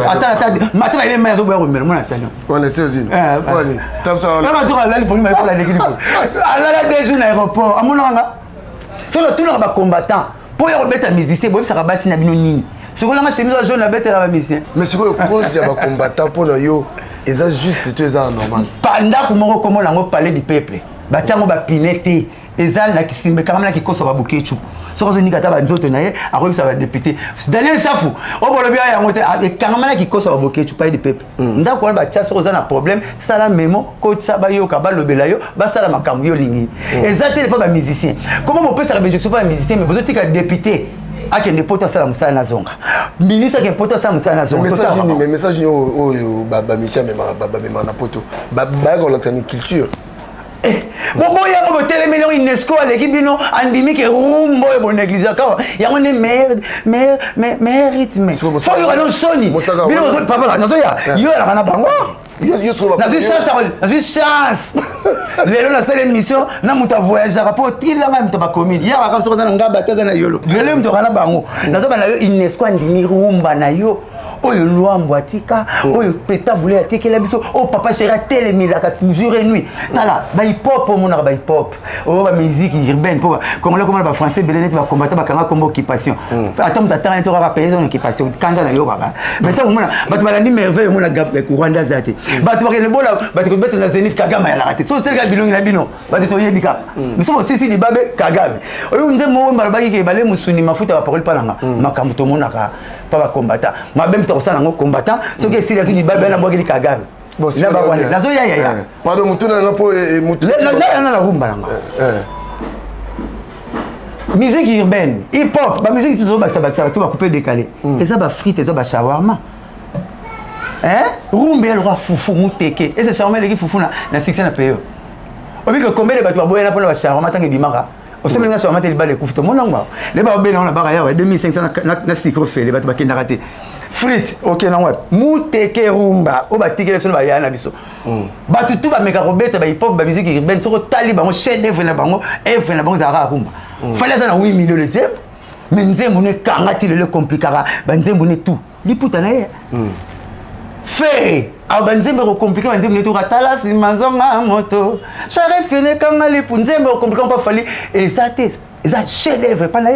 ata mata ba ile mai zo ba ko mero mona tano on est saisi wani tamsa na droga la pour Marie-Paul la l'équipe ala la 2 jours na aéroport amona nga solo tout ba combattant pour y remettre musicien bo ça basi na bino nini sikola nga chemise jaune na bête la musicien mais sikola ko si ba combattant pour yo et ça juste tu es normal pendant que mon comment lango parler du peuple batiango ba pinete ezal na kisimbe kama na kikoso ba bukechu soko zo nikata ba nzoto na ye akobi ça va député Daniel Safu o bolo bia ya ngote kama na kikoso ba bukechu parler du peuple nda ko ba tia soko za na problème ça la memo ko tsa ba yo ka ba lobela yo ba sala makambu yo lingi ezate pas ba musicien comment on peut ça ba pas musicien mais besoin tika député akende poto sala musala na zonga ministre ke poto sala musala na zonga message o ba mission mais na poto ba ko la culture bobo ya ko tele million UNESCO l'équipe bino andimi ke rumbo e bon néglige ka ya on est mer rythme faut y aller soni bino papa na zo ya yo la kana bango J'ai chance. Les gens ont une mission, na muta voyager rapport til la même ba commune. Ya ba comme ça na ngaba taza na yolo. Les gens ont kana bango. Na zo ba na yo UNESCO ndimi rumba na yo. Oyo luambo atika, oyo peta boule atikela biso, oh papa chéri telemila ka jour et nuit. Tala, ba hip hop mona ba hip hop. Oh ba musique urbaine pour comme ba français belenet ba combattre ba kanga comme occupation. Attends t'attends un tour à payer son occupation. Kanga na yo baba. Maintenant mona ba tu ba ni merveille mona gap ku Rwanda zate. Ba tu ba le bola ba tu bete na Zenith Kagame ya la raté. So tel ga bilongi na bino. Ba tu yebika. Nous sommes aussi ni babe Kagame. Oyo nze mo ba ba ki bale musuni mafuta ba parole palanga. Makambo to mona ka pas combattant ma même temps ça nango combattant ce que si la ni ba na boki Kagame là ba wana nazo ya pardon mutuna na po mutu na rumba nanga musique urbaine hip hop ba musique tu zo ba ça tu vas couper décalé et ça ba frites et ça ba shawarma rumba le roi foufou muteke et c'est shawarma les foufou na 600 na payo obi que combien de bato boya na pour ba shawarma tangi bimaka au sommet de la soirée, il va les coups de mon langue. Les babés dans la barrière, 2500 na sikro fait, les bateaux qui n'a raté. Frites, ok, non, ouais. Mouteke rumba, au bâti sur la yana biso. Batu tout va me carobette, ba hip hop, ba musique urbaine, sur taliban, chef d'œuvre na bango, œuvre na bango zara rumba. Fallait ça na 8 millions de temps, mais nous avons kangati le complicara, ba nous avons tout. Li putana ye. Fait abanzembe ko compliqué banzembe to ratala si manzonga moto chare fene kanga li punzembe ko compliqué pas fali et ça test et ça chef d'œuvre pas na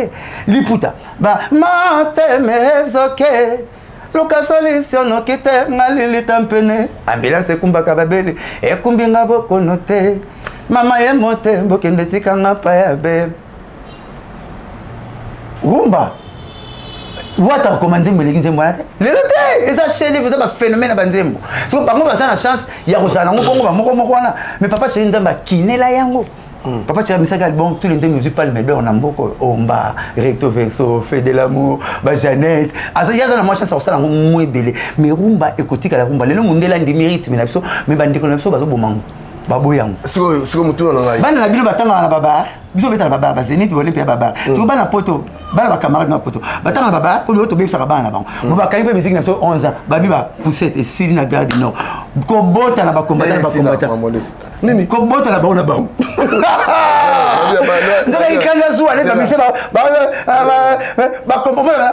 li puta ba mate mezoke loka solution no kite ngali li tampene ambulance kumba kababele e kumbinga boko note mama ye mote bokende tikanga pa ya be rumba Wata recommandé me l'église moi le noté et ça chez les ça phénomène à banzembo so bango ba na chance ya ko sana ngo ba moko wana mais papa chez nzamba kinela yango papa chez misaka album tous les nzembo je parle mais na mboko omba recto verso fait de l'amour ba Jeannette asa ya za na moi chance ça ngo moi belé mais rumba ekotika la rumba le mundela ndi mérite mais na biso mais bandiko na biso bazo bomango baboyango siko mutu na ngai bana na bino batanga na baba biso beta na baba ba Zenith bolé pe baba siko bana poto bana ba camarade na poto batanga na baba pour l'autre bebisa bana bango mo ba kayimba musique na so 11 ans babi ba poussette et sili na garde nord ko bota na ba combattant ba combattant nini ko bota na ba na bango nzoka ikanda zuwa leka bise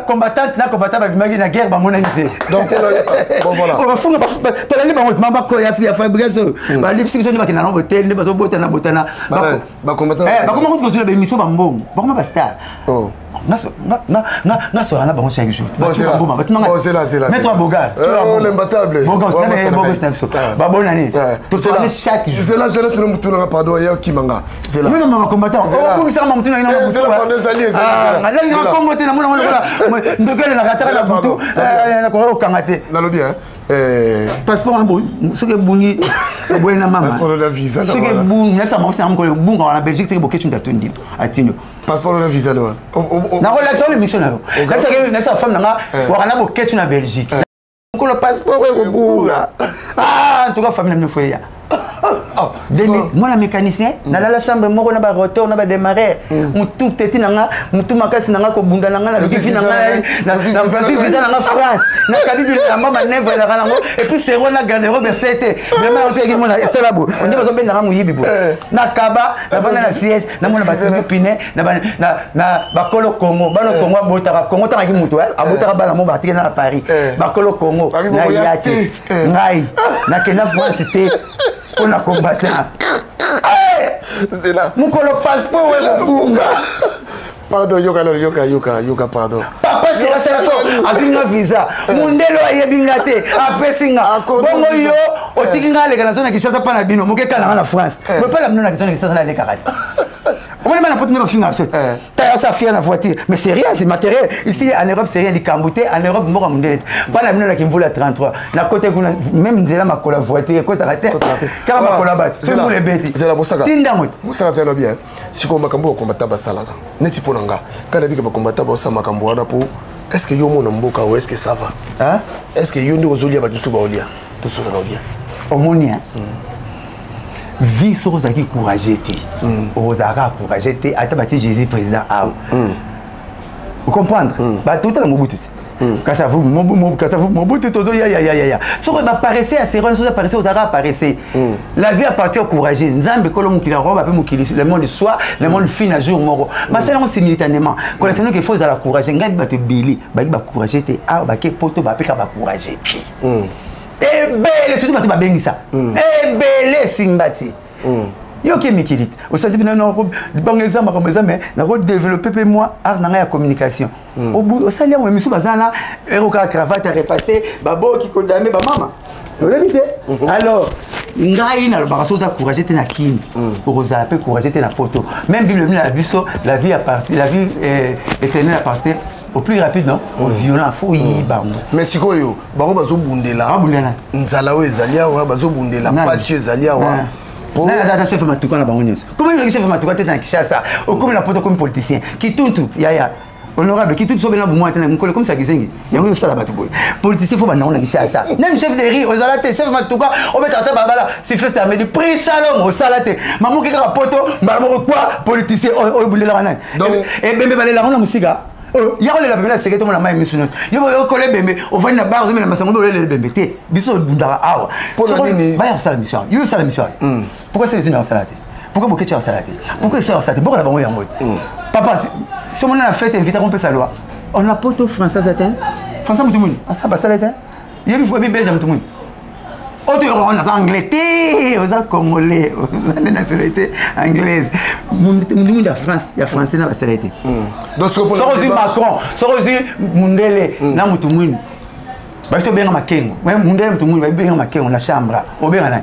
combattant na combattant babimaki na guerre bamonani te donc bon voilà bafunga tolandi bango mamba ko ya fabrication balipsi biso ndibaki na hotel ndi bazo botana ba combattant bakoma ko kozula ba émission bambongo bakoma ba star na sorana bango chaque jour c'est là Maître Bogar l'imbattable Bogar ba bonani to chaque jour c'est là tout le monde pardon ya kimanga c'est là même ma combattant on ça ma mutuna ina c'est là pendant alliés là na combattre na mona ndokele na kataka na butu na ko kangate na lobi passeport en bon ce que bungi boyena mama passeport de visa ce que bungi na sama c'est encore bunga en Belgique c'est que boketu ndatundi atino passeport de visa no na relation le mission na na sa femme na wakana boketu na Belgique ko le passeport ko bunga en tout cas famille na foya moi la mécanicien na la chambre moko na ba rotor na ba démarrer mutu teti nanga mutu makasi nanga ko bunda nanga na visa nanga na visa nanga France na kabibi na mama never na kango et puis c'est na garde-robe c'était vraiment on te mona c'est là beau on dit bazo benda nanga muyibi bo na kaba na bana na siège na mona ba pine na ba kolo Congo bana Congo botaka Congo tanga ki mutu abotaka bala mo ba tika na Paris ba kolo Congo na yati ngai na kena France te on a combattu. C'est là. Mon colo passeport ouais bunga. Pardon yoka pardon. Papa c'est la seule fois avec visa. Mundelo ayebingate apesinga. Bongo yo otikinga le kana zona kishasa pa na bino moke kana na France. Mais pas la bino na kishasa kishasa na le karate. On va pas tenir film absolu. T'as ça fier la voiture, mais c'est rien, c'est matériel. Ici en Europe c'est rien, du cambouté, en Europe mort mondial. Pas la minute qui me voulait 33. La côté même de là ma cola voiture, côté raté. Car ma cola bat. C'est pour les bêtes. C'est la bossa. Tindamot. Bossa c'est bien. Si ko makambo combattre basala. Neti ponanga. Kana bika combattre bossa makambo wana po. Est-ce que yo mona mboka ou est-ce que ça va? Hein? Est-ce que yo ndo zolia ba tusu ba olia? Tusu na bien. Omonia. Vie sur ce qui courageux aux arabes courageux à bâtir Jésus président vous comprendre bah tout le monde quand ça vous Mobutu tozo ya so ba paraissait à Sierra Leone apparaissait aux arabes apparaissait la vie appartient au courageux nzambe kolo mukila roba pe mukili le monde soit le monde fin à jour moro mais c'est non simultanément quand c'est nous qu'il faut à la courageux ngai ba te bili ba courageux ba ke poto ba pe ka ba courageux ebele surtout bato babengisa ebele simbati yo ke mikilite osati bina no bango eza makambo eza mais na ko développer pe moi art na ya communication au bout osali yango misu bazana eroka cravate repasser baboki kodame ba mama olebite alors ngai na ba soza courage te na kini oza pe courage te na poto même bible na biso la vie éternelle à partir au plus rapide non au violent faut y bango mais sikoyo bango bazo bundela nzala o ezalia wa bazo bundela passion ezalia wa pour na chef matuka na bango nyonso comment le chef matuka tete na Kinshasa au comme la poto comme politicien qui tuntu ya honorable qui tuntu so bena bumo atena mukole comme ça gizengi yango so la batu boy politicien faut bana na Kinshasa même chef de riz aux alate chef matuka o beta ta babala si feste à midi prix salon au salate mamu ki ka poto mamu quoi politicien o bundela kana donc et bembe balé la musika ya ole la bembe na secrétaire mon amai misunot yo kole bembe o vani na bar zo mena masango le bembe te biso bundara awa pour nini ba ya sala mission yo sala mission pourquoi c'est les une salade pourquoi beaucoup de salade pourquoi c'est salade pourquoi la bango ya mot papa si on a fait inviter on peut sa loi on a poto française atteint français tout le monde ça ba salade il faut bien belge tout le monde autre on a anglais aux congolais la nationalité anglaise monde de France il y a français na ba salade donc so aussi Macron so aussi mundele na mutu mwini ba so benga makengo mundele mutu mwini ba benga makengo na chambre obenga na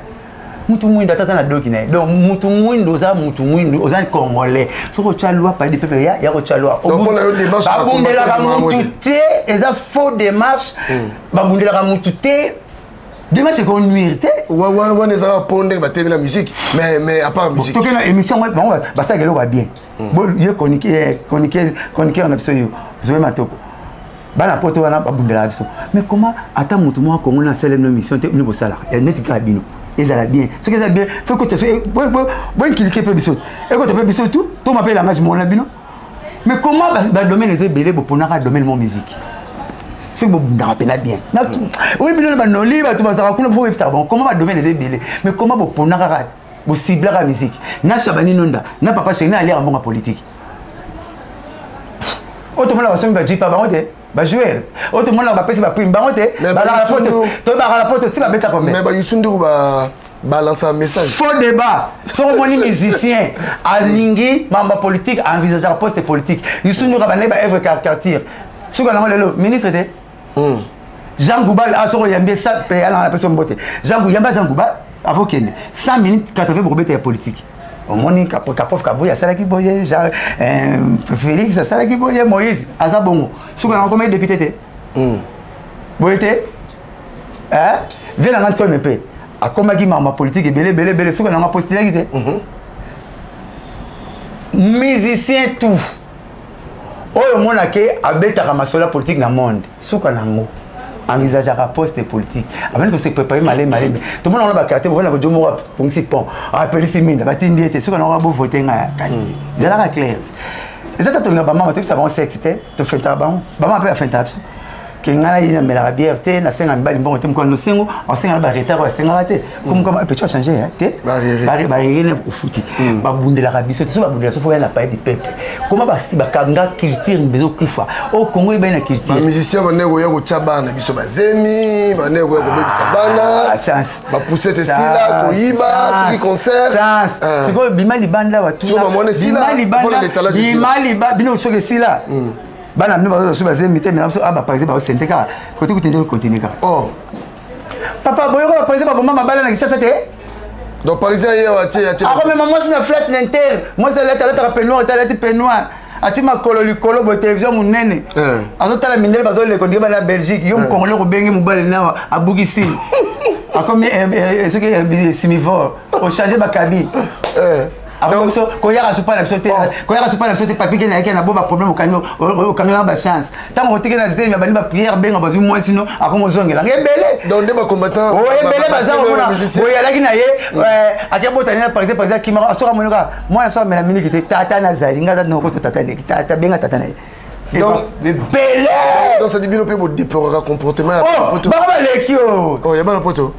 mutu mwini tata na doki na donc mutu mwini oza congolais so ko chalwa pa de pepe ya ko chalwa donc on a eu démarche ba bundela ka mutu te eza faux démarche ba bundela ka mutu te démarche ko nuire te wa ne ça pondre ba tv la musique mais à part musique to que na émission moi ba ça gelo ba bien bon yo coniquer on a besoin yo zoé matoko bana poto wana ba bundela biso mais comment ata mutu mo ko ngona sele no mission te ni bo sala ya net kabino ezala bien ce que ça bien faut que tu fais bon cliquer pe biso et quand tu fais biso tout to m'appelle langage mon labino mais comment ba domaine les belé bo ponaka domaine mon musique ce que vous rappelez bien oui bino ba noli ba tu ba ça kuna faut ça bon comment ba domaine les belé mais comment bo ponaka vous ciblez la musique. Na Chabani Nonda, na papa chéri, na aller en bon politique. Autre monde va se mettre pas bangote, va jouer. Autre monde va passer va prime bangote, va la photo, toi va la photo aussi va mettre comme. Mais bah Yusundu va balancer un message. Faux débat. Son moni musicien, alingi, mamba politique, envisager poste politique. Yusundu va venir va œuvre quartier. Ce qu'on a le ministre était. Jean Goubal a son yambé ça paye à la personne beauté. Jean Goubal avant qu'il 100 minutes 80 pour mettre politique. Au moins Kapov Kabouya ça là qui boye Jean Félix ça là qui boye Moïse Aza Bongo. Ce qu'on a combien de députés boyete hein vient la rançon épée. A comment qui m'a politique et belé ce qu'on a postulé qui était. Musicien tout. Oyo mona ke abeta ramasola politique na monde suka nango envisager un poste politique avant de se préparer malé tout le monde a caractère pour la jomo pour si pont appeler si mine batindi était suka na ba voter nga kasi dala clair ezata to ngaba mama to ça va sexe te fait taban ba ma pe fait tabs que ngana ina mela bière te na senga mbali mbongo te mko no sengo on senga ba retard wa senga te comme peut changer te bari au fouti ba bundela ka biso to ba bundela so faut ya na pa du peuple comment ba si ba kanga culture bezo kufa au Congo ba na culture ba musicien ba nego ya ko chabana biso ba zemi ba nego ya ko bebisa bana chance ba pousser te sila ko yiba ce concert chance c'est quoi bimali banda wa tout bimali ba bino so ke sila bana mino bazo so bazemite mais so aba par exemple ba senteka côté ko tende continuer ka oh papa boyo par exemple ba mama bala na kisa te donc parisien hier a tia ah mais maman c'est na flat l'inter moi c'est la penoir ta la penoir ati makolo likolo bo télévision munene azotala mindele bazo le kondiba na Belgique yo mkongole ko bengi mobile na abugisi akomi ce que simivore au changer ba cabine alors so ko yaka supa na sauter papier na yake na boba problème au camion ba chance tant on tike na zite bani ba prière benga bazu moi sinon akomo zongela ngebele donc des combattants o ebele bazao mona o yalaki na ye atia botani na par exemple qui m'a sora monoka moi ça me la minute qui tata na zalinga za noko to tata leki tata benga tata na donc belé dans ce début pe bo déplorera comportement ba leki oh ya bana poto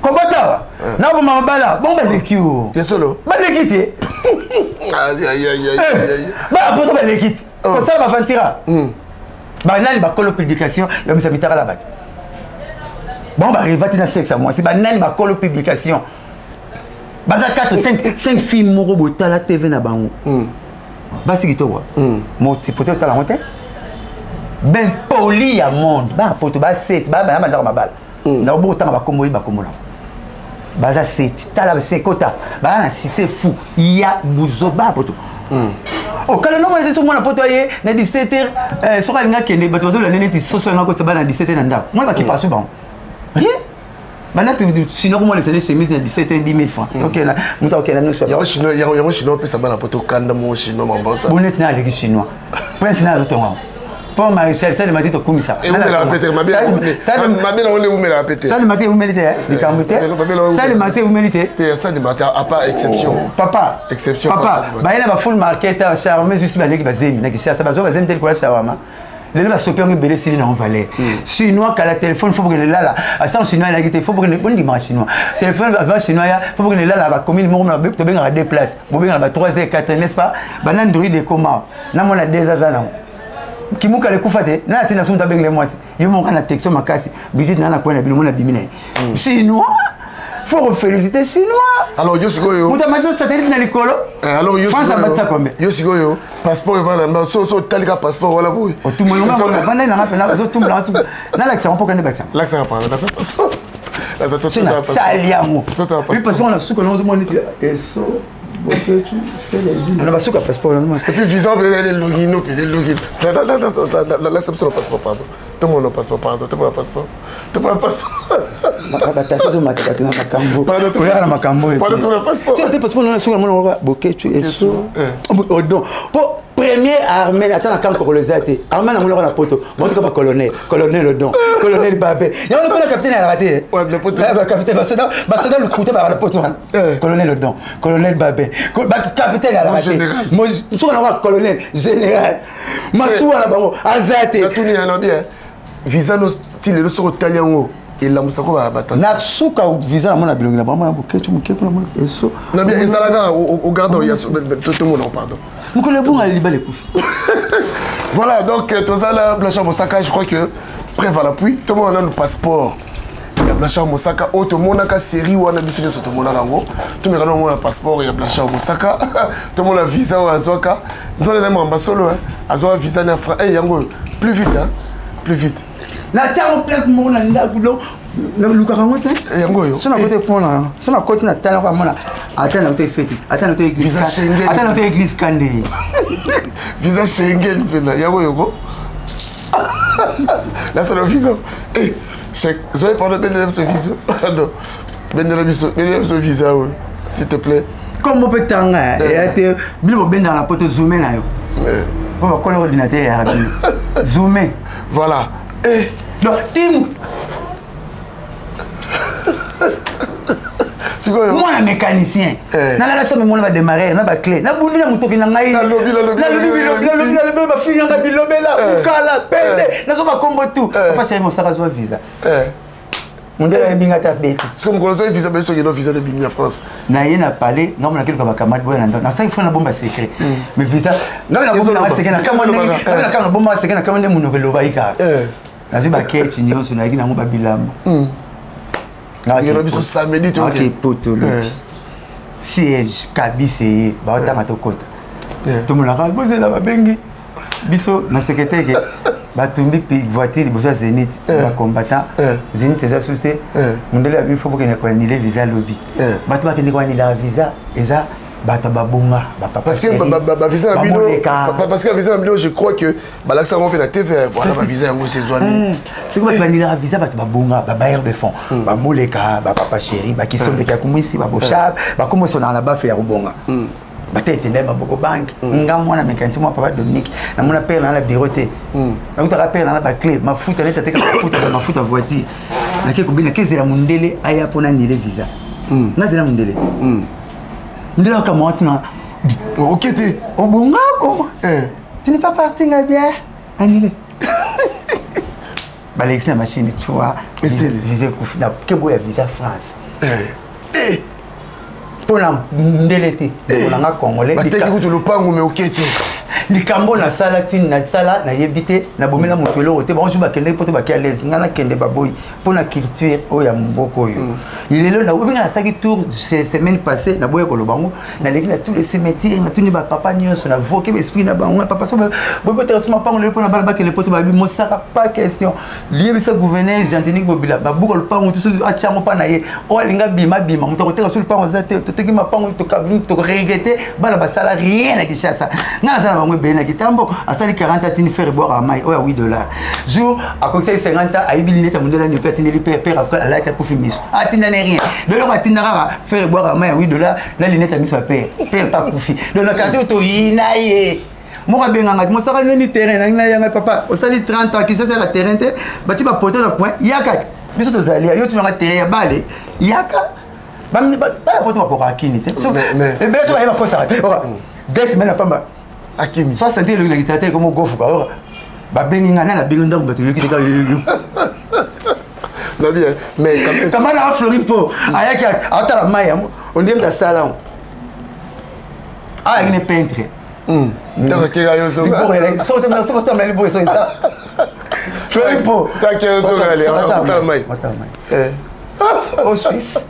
combattant na bo mama bala bon ba leki ya solo ba leki te ba poto ba leki ko ça va fantira ba nani ba kolo publication ya misa mitara la ba bon ba rivati na sexe moi si ba nani ba kolo publication baza 4 5 films moko botala TV na bango basi kitoko mo tipote tala honte ben poli ya monde ba poto ba set ba ba ndako mabala na obo tanga ba komoyi ba komola baza set tala se kota ba na c'est fou ya buzo ba poto o kala no mwana so mwana poto ye na 17h so kalinga kende bato bazo la nene ti soso na ko ba na 17h na ndako moi ba ki passe ba rien bana tu sinon comment les chemises na 17 10 000 francs OK là muta OK là nous soit ya chinois pe ça ba na poto kanda mo chinois mambasa bonnet na les chinois prince na zotonga pour Maréchal ça le matin to kumisa et vous me répétez ma belle on le vous me répétez ça le matin vous méritez les camboté ça le matin vous méritez ça le matin à part exception papa exception papa ba ina ba full market charme juste ba leki ba zemi na kisa ça ba zo ba zemi tel ko la shawama les gens sont bien belé si non valait chinois qu'à la téléphone faut que les là à chinois il a été faut que les bon dimanche chinois c'est le fait avant chinois faut que les là la commune mo na to bien à deux places bo bien à 3h 4 n'est-ce pas banan ndori de comment na mona des azana kimuka le kufate na tina sunta bengle mwasi yo mon kana texto makasi Brigitte na kwa na bino na bimine chinois faut féliciter chinois alors yo sigoyo muta masa satellite na likolo alors yo sigoyo yo sigoyo passeport evana na so talika passeport wala boy o tout monde na bana na rapena zo tout monde na l'accent on peut connaître l'accent l'accent pas na passeport la ça tout passeport italiano oui passeport on a sous que on demande et so OK tu sais les îles on a sous que passeport et puis visa les login puis les login la l'exception passeport pardon tout le monde passeport pardon tout le monde passeport batasa mataka na makambo oya na makambo pardon tout le passeport tu as passeport na sous on a boké tu es so donc pour premier armée attends quand colonisateur armée na moloko na poto monte comme colonel le don colonel babé il y a le capitaine à raté ouais le poto le capitaine basada le couteau par le poto colonel le don colonel babé capitaine à raté moi sous on a colonel général masou na bango azate tout ni na bien visa no style le sur italien il a moussako na suka visa na mona bilongi na mama boketu mukeku na mona eso na bien ezalaka au garde il y a tout le monde pardon mukole bunga libale kufi. Voilà donc tozala Blanchard Moussaka je crois que preuve à l'appui tout le monde a le passeport il y a Blanchard Moussaka autre monde a série ou on a biso sur tout le monde a rango tout le monde a passeport il y a Blanchard Moussaka tout le monde a visa ou azwaka ils ont les mêmes ambassadeurs hein azwa visa na France eh yango plus vite hein plus vite na tiens en place mon na ndakulo na lukaka ngote yango yo sona côté pona sona côté na tala kwa mona atana côté fête atana côté église visa Schengen atana côté église Kande visa Schengen pena yango yoko là c'est le visa eh chèque vous avez parlé de ce visa pardon ben ce visa s'il te plaît comme on peut tanga et été bilo ben dans la poto zoomer na yo pour qu'on ordinateur zoomer voilà eh donc tim moi un mécanicien na la somme moi va démarrer na ba clé na bundi na mutoki na ngai na lobi ba fille na bilobela ukala pende na so ba kombo tout papa chéri mon saka zo visa mon délai binga ta bête c'est comme quand visa ben so visa de binga France na yena parler non na quelque ba camarade boy na ça il faut na bomba secret mais visa na bomba secret na kama na bomba secret na kama ne munoko loba ika na zo ba kechi nyonso na yina mo ba bilamba il a vu samedi ok poto siège kabise ba otanga to kota to mulaka boze la babengi biso na secrétaire ke batumbi voiture boza Zénith ba combattant Zénith eza susté mundele abi faut que ne ko annuler visa lobby bato ba kende ko annuler visa eza bato babonga parce que ba visa bino parce que visa bino je crois que ba l'accès on fait la TV voilà ba visa yango c'est zoami c'est que ba annuler visa bato babonga ba bailleur de fonds ba moleka ba papa chéri ba kisomeka kumisi ba boshab ba komo sona na ba faire bonga ba tete ndema boko bank nga mwana mécanicien moi papa Dominique na mona père na la bureau té na uta père na ba clé mafuta neta teka mafuta voiture na ke kubina kezela mundele aya pona annuler visa na zela mundele ndela kama tu na ok t'es au bonga comment tu n'es pas parti bien annulé bah l'ex la machine tu vois visa kufi na ke boya visa France pour la ndélete pour la congolais ba teki kutu lopango mais ok t'es likambo na salatine na sala na yebite na bomela motelo ote ba juba kende poto ba kialez ngana kende baboy pour la culture o ya mboko yo il est là na ubinga na saki tour semaine passée na boye ko lobango na leki na tous les cimetières na tuni ba papa nyonso na voke esprit na bango papa so boye te soma pango le pona bala ke le poto ba bi mosaka pas question lié bisa gouverneur Jean-Denis Bobila ba buko le pango tout a chamo pa na ye o linga bima muto ko te sur le pango zate to ki ma pango to kabini to regretter bala ba sala rien na kishasa na za bena kitambo asali 40 atini faire boire à mai oya $8 jour à côté 50 aibi lineta mundela ni petini li père à la ta kufi miso atina rien de l'heure atina faire boire à mai $8 la lineta miso père pas kufi de la quartier to inaye moi benga mo saka ni terrain na yanga papa osali 30 ans qui ça la terrain te bati ba poto na point yaka biso to zali yo tu na terrain ya bale yaka ba poto ba ko akini te mais beso ba ko ça des mena pas Akimi. Ça c'est le guitare comme gofu quoi. Ba benginga na bengi ndako bato yoki teka yo. Na bien, mais comment la Floripo ayaki atala maya on dit ta salon. Ah, il est peintre. Donc que yo so. So te me libo so ça. Floripo. Ta que so aller atala maya. Au Suisse.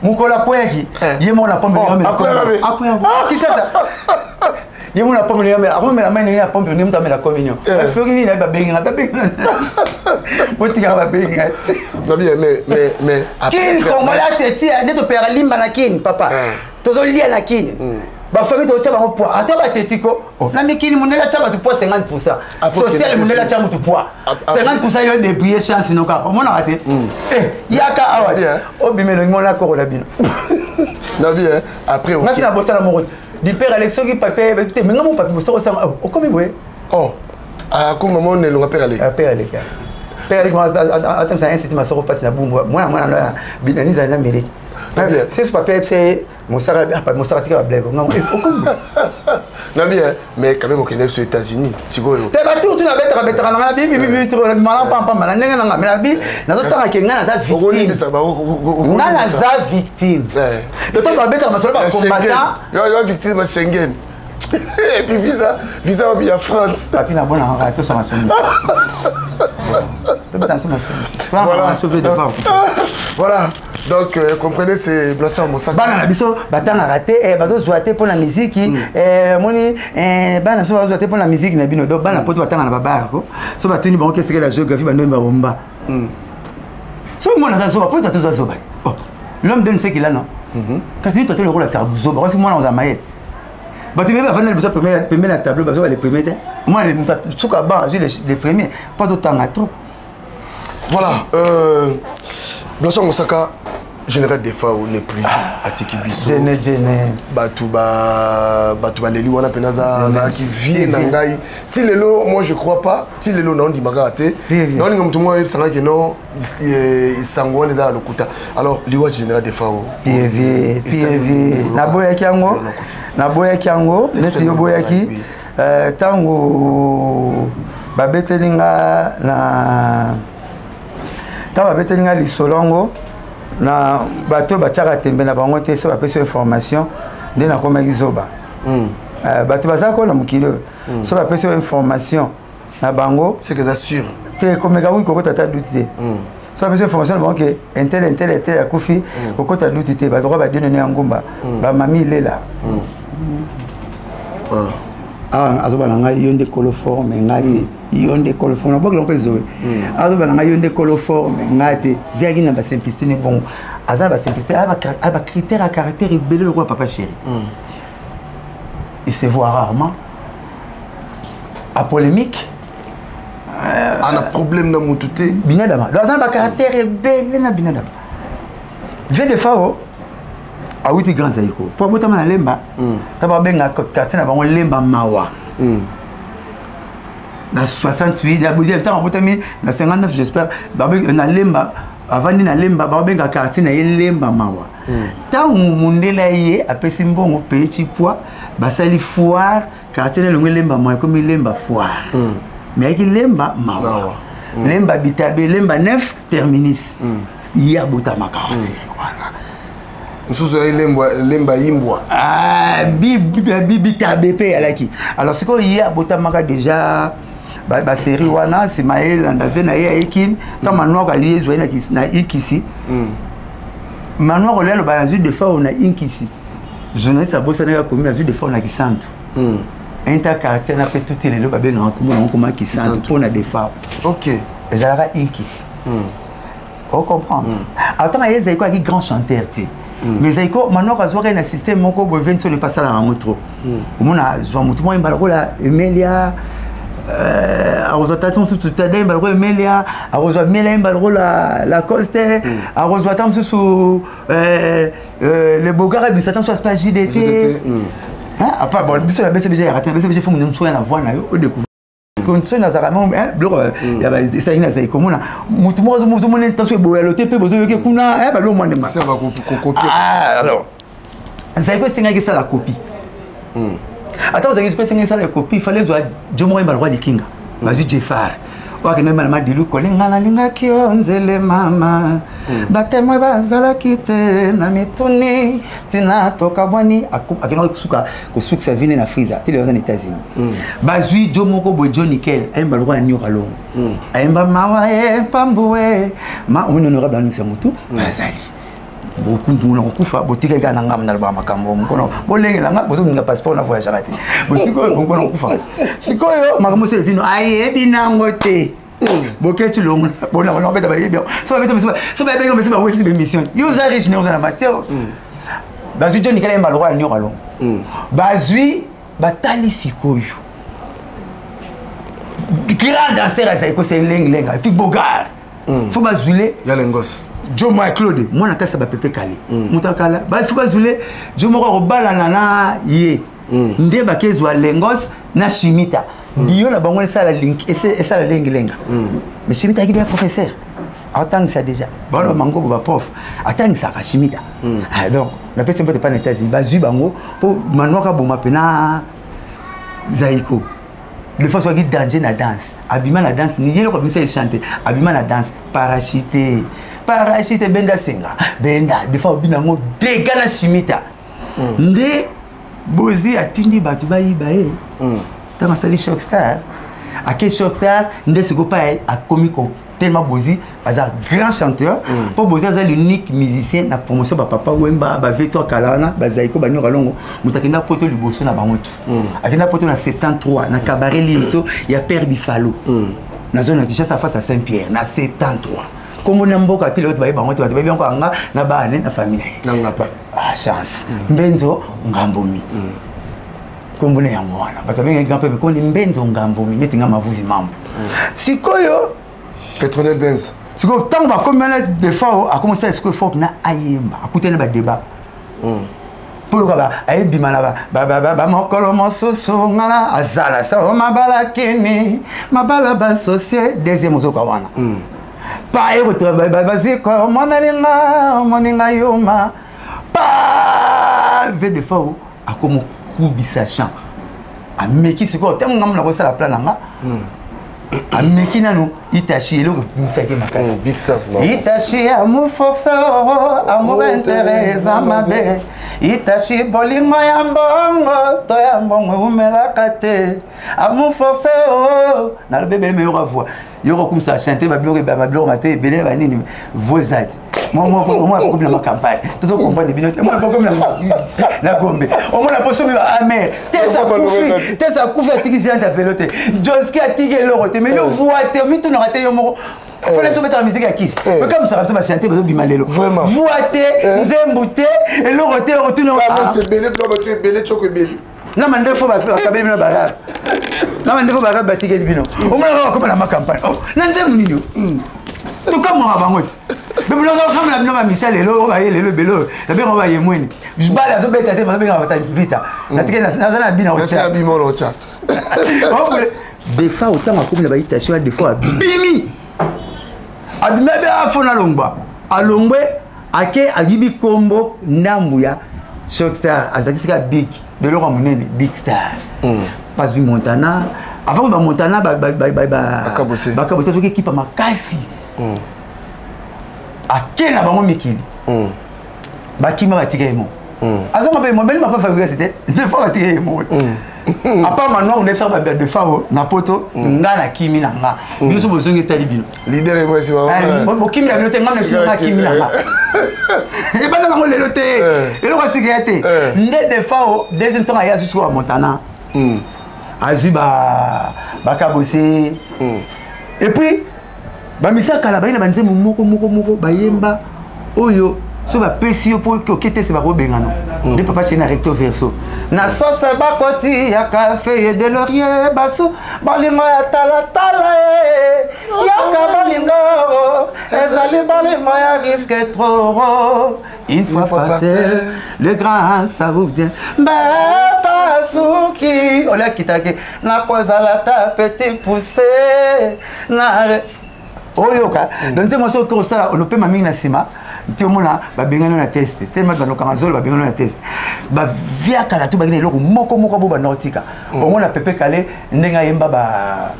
Mukola poyaki. Yemo na pombe yo. Après. Qui ça? Il y a une pomme de la pompe de la communion. Florine n'a pas bien. Mais Kin, comment la tête, n'est opéra limbanakin, papa. Tous les liens à kin. Ma famille de Tchaba au poids. Attends, ma tête, la mékin, mon la Tchaba du poids 50%. Social, mon la Tchaba du poids. 50% il y a des billets chance, non, car on a raté. Yaka, ah ouais. Oh, bimé, mon la corolabine. Nabi, après, on a bossé la morose. Du père Alexo qui papier, mais non, pas me sort ça. Oh, comme il oh, à quoi maman ne le rappelle aller. Père Alex. Père Alex, attends, ça incite ma soeur passe la boum. Moi, binanise en Amérique. C'est ce papier, c'est mon sarah, pas mon sarah, blague. Non, bien, mais quand même, on est aux États-Unis. C'est quoi? Tu vas tout la bête, la bibi, victime. Le temps va mettre ma combattant. Victime à Schengen. Et puis visa en France. Papi n'a bonne arrêté sur ma somme. Voilà. Donc, comprenez, c'est Blanchard Moussaka. Bana biso batanga raté bazo zoaté pour la musique moni bana so bazo zoaté pour la musique na bino donc bana poto batanga na baba ko so batuni bon qu'est-ce que la géographie bando mbomba so moi na zo poto to zo ba l'homme donne ce qu'il a non quand c'est toi le rôle à zo ba si moi na zamaye ba tu veux vendre le premier la tableau bazo les premiers moi les souka ba j'ai les premiers pas autant à trop voilà Blanchard Moussaka général des fois on n'est plus à Tikibiso Batouba Leli wana penaza qui vient nangai tilelo moi je crois pas tilelo non di magate non ngam tout moi sanga que non isangone da lokuta alors liwa général des fois PV na boya kiango neti yo boya ki tango babetelinga na taba betelinga lisolongo na bato bachaka tembe na bango te so bapesa information nde na koma kizoba bato baza ko na mukilo so bapesa information na bango c'est que ça sûr te komeka wi kokota ta douter so bapesa information na bango ke intel akufi kokota douter te bato ba donner na ngomba ba mami lela voilà azoba na ngai yonde coloforme ngai yonde coloforme na bokla mpezo azoba na ngai yonde coloforme ngate viagi na ba simplicité ne bon azaba ba simplicité aba critère à caractère belé le roi papa chéri il se voit rarement à polémique on a problème na mututé binadama dans un caractère belé na binadama vient de fois a wuti grand zaiko pour botama na lemba taba benga quartier na bango lemba mawa na 68 ya budi temps botami na 59 j'espère babe na lemba avant na lemba ba benga quartier na lemba mawa tant mundela ye apesi mbongo petit poids basali foire quartier na lemba mawa comme lemba foire mais qui lemba mawa lemba bitabe lemba 9 terminus ya botama kasi Nsusu lemba imbwa bita BP alaki alors c'est quoi hier botamaka déjà ba série wana Simaël andave na ye ekin tant manoka liezwa na ikisi manoka lelo ba azui de fois on a inkisi journaliste a bossa na commune azui de fois on a kisantu intercaractère na peut tout les ba benga on comment kisantu pour na defa OK ezalaka inkisi on comprend attends il y a quoi qui grand chanteur tu mais zaiko maintenant quand on a un système moko bo vient le passer à la moto on a zo moto moi mbalola Emilia arozotatu tout tadem mbalola Emilia arozo Emilia mbalola la coste arozotam sous les bogara bi satan soit pas JDT hein à part bon biso la BCBG raté BCBG faut nous soin la voix na yo au découvrir quand tu n'as pas blor il y a ça ina ça comme na mutu mo ne taso bo lo tepe bozo yoke kuna ba lo mo ne ma ça va copier alors ça quoi c'est nga ça la copie attends ça c'est ça la copie il fallait zo jomo ba roi likinga bazu jefar oke même na madilu kolinga na linga kionzele mama batemwe bazala kite na mituni tina toka bwani akina kusuka sa vine na friza tele aux États-Unis bazui jomoko bo Johnny Kel aimba lwa nyoka longo aimba mawa pambwe ma honorable anisa mutu bazali beaucoup de gens kufa botika kana ngam na ba makambo mkono bolenge na ngapo zoninga passeport na voyage arrêté bosiko mkono kufa sikoyo makambo sezino aye binango te boketu longo bona bona beta ba yebio so ba beta ba wesi be mission user rich ne na matière bazui Johnny Kala mba lwa nyoka longo bazui batali sikoyo grand danseur ça ko c'est lenga et puis bogar faut bazuler ya lengos Jomo Claude moi na kasa ba pepe kale mutakala ba fuka zule Jomo ko balana na ye nde ba kezwa lengos na Shimita diyo na bango ça la link et ça la lenga mais Shimita qui est professeur attends ça déjà bon mango ba prof attends ça ka Shimita donc la personne peut pas n'états-Unis ba zu bango pour manoka boma pena Zaïko. Des fois, soit qui danger la danse. Abima la danse, ni yelo comme ça il chante. Abima la danse, parachute. Parachute benda senga. Benda, des fois binango dégala chimita. Nde bozi atindi batu ba ibae. Tama sali Shockstar. A quel Shockstar, nde se pas a comico tellement bozi, bazar grand chanteur. Pour bozi c'est l'unique musicien na promotion ba papa Wemba, ba Veto Kalana, ba Zaiko ba Nyoralongo. Mutakenda poto liboso na bangotu. Akenda poto na 73 na cabaret Limto, il y a Père Bifalo. Na zone de Kinshasa face à Saint-Pierre na 73. Comme on a mboka tele autre ba bangotu ba bien encore na ba na famille. Nanga pas. Ah chance. Mbenzo ngambomi. Kombone ya mwana bato benga grand peuple kondi mbenzo ngambomi netinga mavuzi mambo sikoyo Petronel Benz sikoyo tango bakomana des fois a commencé à ce que faut na ayemba akutena ba débat pour ka ba ayebima na ba mokolo mosusu ngala azala sa mabala kini mabala ba socié deuxième ozoka wana pa ero to ba ziko moninga yoma pa ve des fois akomo kubisa chant ameki siko temo ngam na kosa la plan nga ameki nanu itachi eloko musake makasi big sens itachi amu force amu intérêt amabe itachi bolingo ya mbongo to ya mbongo umela kate amu force na le bébé meilleure voix yoko kumsa chanter ba blog maté belé ba nini voisat moi comme la campagne tout ça comprendre bien moi comme la gombe au moins la poste ah mais ça couvre tiki j'ai ta veloté Joski a tiki l'oroté mais le voix termine tout n'aura été mo faut les mettre en musique à kiss mais comme ça va chanter besoin bimalelo vraiment voité nzembuté et l'oroté retourne c'est belé toi tu es belé choco belé non mais faut pas saber bien bagarre non mais faut pas battre bino au moins comme la campagne oh nanzemu nini tout comme on va bangote mais vous l'avez comme la bino misal lelo ba yelo belo la bien on va yemweni je bala so beta te ba bien on va vita na tike na zana bina o cha bimo lo cha des fois autant comme la baïtation des fois bimi adime ba fona longba alongwe ake agibi kombo ndambuya Shockstar azakisika big de l'euro monene big star pas du Montana avant ba Montana ba kabose to équipe makasi akena bango mikili bakima batika emo azoma pe mobile ma pas fabriquer c'était des fois batika emo à part maintenant on est sur de fois na poto ngala kimi na nga biso bozongi tali bino leader moi si ba kimi ya binote ngam na kimi na nga et bana ngo lelo te et le sécurité ndé des fois deuxième temps ya sur à Montana azuba bakabosé et puis ba misaka la baina banze moko bayemba oyo so ba pesio pour que okete se ba robengano de papa chez na recto verso na sauce bakoti ya café de laurier basu balingo ya tala ya kabalingo ezali balingo ya risque trop une fois par terre le grand ça vous vient ba pasuki ola kitake na kozala ta petit poussé na oyoka donc c'est moi ce que ça on peut mamie na sima tu mona ba bengana na test tellement dans le kamazol ba bengana na test ba via kala tu ba ngene loko moko bo ba nautica au moins la pepe calé ndenga yemba ba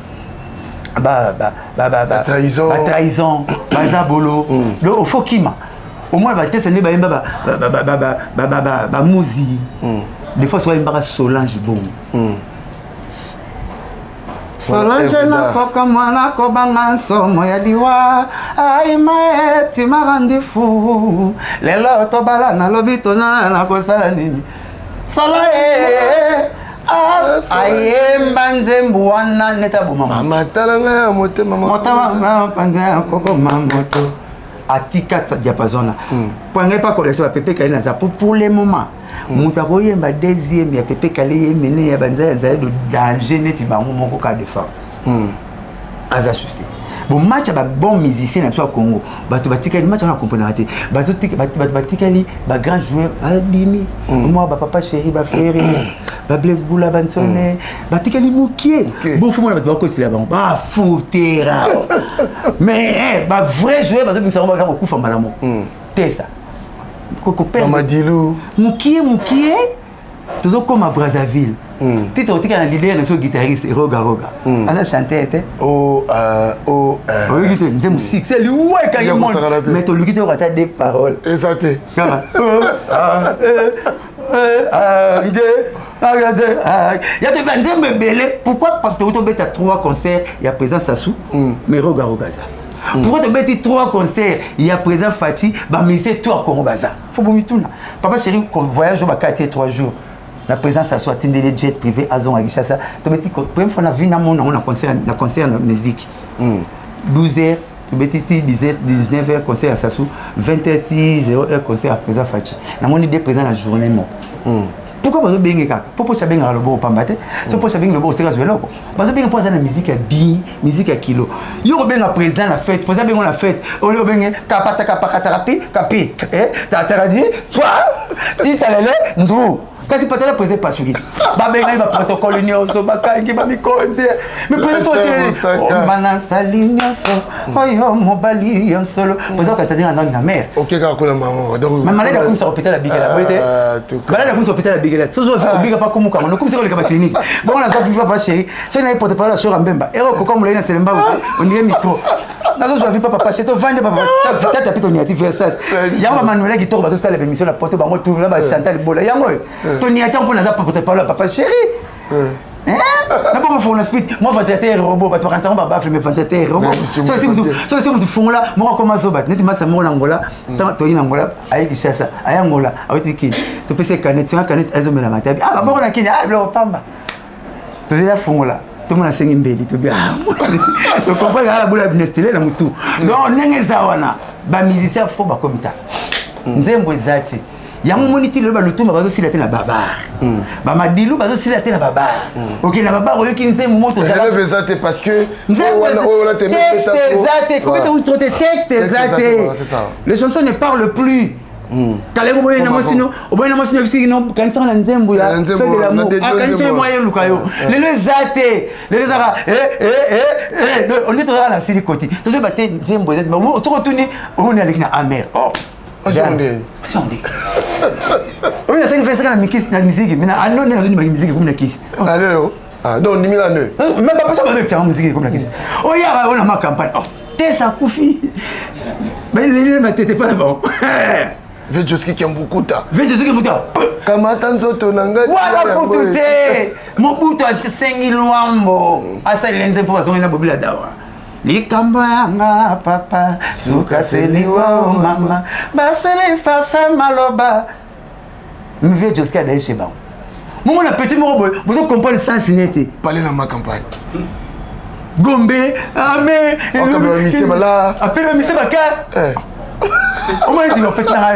trahison ba zabolo le au fokima au moins ba test ne ba yemba ba muzi des fois soit yemba Solange bon Solange na koka mwana kobanga nsomo ya liwa ai mae tu m'as rendu fou lelo tobala na lobi tona na kosala nini Solange ayemba nzembu wana neta boma mama talanga ya motema motema panza ya koko mamoto atika diapason là pour ngai pas connaître ba pepe kali na za pour le moment muta ko yemba deuxième ya pepe kali yemene ya banza ya de danger neti bango moko ka defa aza susté bon match ba bon musicien na Congo bato batikali match na comprendre te bato batikali ba grand joueur adimi moi ba papa chéri ba frère ba Blaise Boula Bansone batikali mukie bon faut moi bato ba ko sila bango ba foutera mais ba vrai joueur bato bimisa ba ko kufa malamo tesa koko père Mamadilou mukie tozo comme à Brazzaville titre otika na leader na so guitariste Roga Roga asa chanter était oui nzembo succès lui ouais quand il monte mais to lukito kata des paroles exact pourquoi tu as 3 concerts il y a présent Sassou mais Roga Roga ça pourquoi tu as 3 concerts il y a présent Fati bah mais c'est toi Congo Baza faut bon tout papa chéri voyage au Bakati 3 jours la présence Sassou atteindre les jets privés à Zon à Gishasa tu as dit première fois na vie na mon on concert na musique 12h tu as dit 19h concert à Sassou 20h 0h concert à présent Fati na mon idée présent la journée non pourquoi pas bien kaka pourquoi ça bien le beau pambate c'est pour ça bien le beau c'est grâce là parce que bien pour ça la musique à bien musique à kilo yo bien la président la fête pour ça bien la fête on le bien kapata kapakatarapi kapi t'as dit toi si ça le ndou kasi pas la président pas suivi ba bien il va protocole union so bakangi ba mikonze mais président so manasa linyoso oyo mobali en solo pour ça que t'as dit en na mère OK ka ko la maman donc maman là comme ça hôpital la bigela boite balala comme ça hôpital la bigela so obiga pas comme kama comme ça le clinique bon on a pas vivre pas chéri so na porte parole sur Mbemba ero ko comme le na selemba on dirait micro nazo zo vivre papa c'est to vendre papa tata pito ni atif ça yango Manuel qui to ba so sala émission la porte bango tout là ba Chantal Bola yango to ni attend pour na porte parole papa chéri na pas faut on speed moi ventilateur robot ba to rentrer ba bafle mais ventilateur robot so c'est vous fond là moi comment so ba net ma sa mo na ngola to ina ngola ayi kishasa aya ngola awiti ki to pese canette ezo mela matabi ba bon na kinya lo pamba to zela fond là tout le monde a saigné mbeli to bien to comprendre la boule binestele na mutu donc nengeza wana ba musicien faut ba komita nzembo ezati yango moniti le ba lutuma bazo sila te na babar ba madilu bazo sila te na babar OK na babar oyo ki nzembo moto za elle veut ça parce que on a texte exact comment tu traites texte exact c'est ça les chansons ne parlent plus kaleko boye na mosino oboye na mosino bisi no kanisa na nzembo ya fait de l'amour kanisa moyen lukayo lelo ezate lelo zaka on dit toujours na sili côté to se batte nzembo ezate mais to retourner on est avec na amer Sonde. Oui, c'est une fête na musique, mais na non na musique comme na kiss. Allô. Ah, donc ni la ne. Même pas ça avec ça musique comme na kiss. Oh ya on a ma campagne. Oh, t'es ça koufi. Mais il ne t'était pas là-bas. Ve Joski Kiambukuta. Ve Joski Kiambukuta. Kamata nzoto nanga. Voilà pour tout est. Mon bout à 5000 wambo. Asa lenze pour ça on a bobila dawa. Likamba yanga papa suka seliwa mama basele sasa maloba mve Joski adaye chez ba mon na petit moro boy vous comprenez sans signété parler dans ma campagne Gombe amé on mise là appelle mise baka au moins dit petit na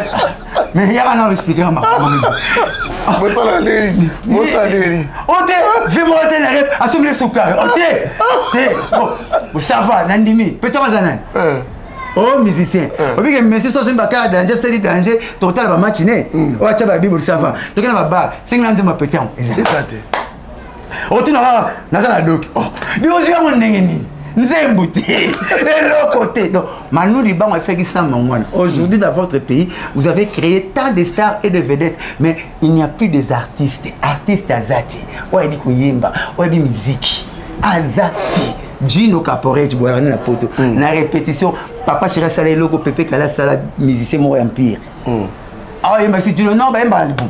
mais il y a rien à expliquer ma moi ça les on te vais monter la rep assommer soukar on te ça va nandimi petit mazana oh musicien obi que merci so baka danger c'est danger total ba matinée o acha ba bible ça va to kana ba ba 50 ma petit exact o tu na za na doc oh dio je mon ndengeni nzembo te et l'autre côté donc Manu Libango a fait qui ça mangwana aujourd'hui dans votre pays vous avez créé tant de stars et de vedettes mais il n'y a plus des artistes azati ouais bi kuyimba ouais bi musique azati Gino Caporet tu boire na poto na répétition papa chéri sala logo Pepe Kala sala musicien mo empire ah et merci tu non ba mba album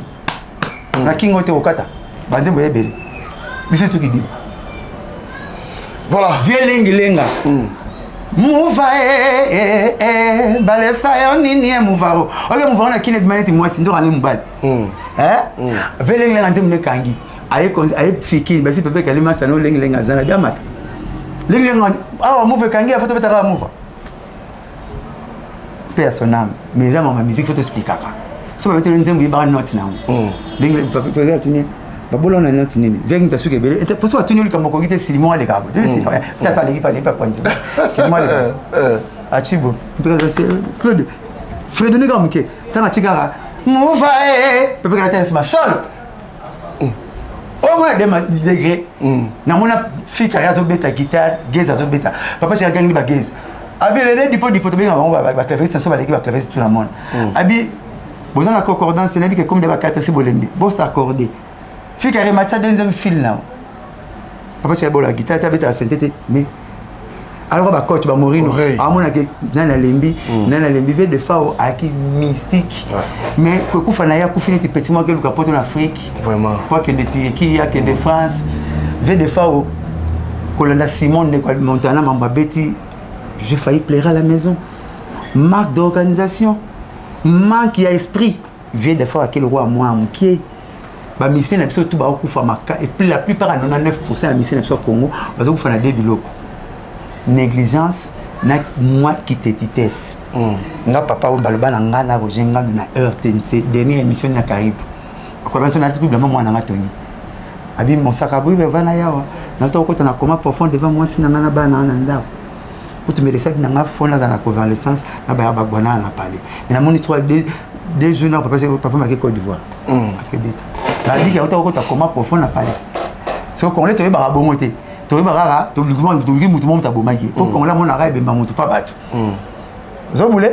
na kingo te okata banzembo yebele biso tout qui dit voilà vieux lenga mouva balesa yo nini mouvaro OK mouvaro na kine maneti moi sindo ani mbali vieux lenga nte mne kangi aye fiki basi Pepe Kalima sano lenga zana bien mata lenga ah mouva kangi photo betaka mouva personnel mais ça ma musique photo expliquer so ba betele nzembo ba note na lenga Pepe Kalima babolo na note nini veng ta suke bele et pour ça tu ne comme ko gite silimo ale kabo tu sais t'as pas l'équipe pas point silimo ale achibo Claude Fredonic comme que t'as chikara mouva Pepe Kalima c'est ma sol au moins des degrés na mona fi carrière zo beta guitare geza zo beta papa c'est gang ba geza abi le dipo bien on va clavecin so ba l'équipe ba clavecin tout le monde abi besoin de concordance c'est nabi que comme des ba quatre c'est bolembi bon s'accorder Fille qui a remarqué ça dans un film là. Papa tu as la guitare, tu as la synthèse, mais alors bah coach bah mourir à mon avis nana lembi veut de fois avec mystique mais que coup fanaya coup finit petit moi que le capote en Afrique vraiment pas que de Turquie que de France veut de fois Colonel Simon de Montana Mamba Betty j'ai failli plaire à la maison marque d'organisation manque à esprit veut de fois quel roi moi mon pied bah mission absolue tout bah coup famaka et puis la plupart à 99% la mission absolue Congo parce que vous faites des biloko négligence na moi qui te titesse nga papa on baloba na nga na rojenga na RTNC dernière émission na Caribou quoi ben son article de moi na matoni abi mon sakabou be vana yawa na to ko na comment profond devant moi sina na bana na ndao pour te me laisser na nga fona za na convalescence na ba ba bwana na parler mais na moni 2 jours na papa ma Côte d'Ivoire akebeta la vie ya to ko ta comment profond na parler so ko le to ba bongote tu vois, tu vois, tu vois, tu vois, tu vois, tu vois, on l'a mon arabe, mais on pas battu. Vous voulez?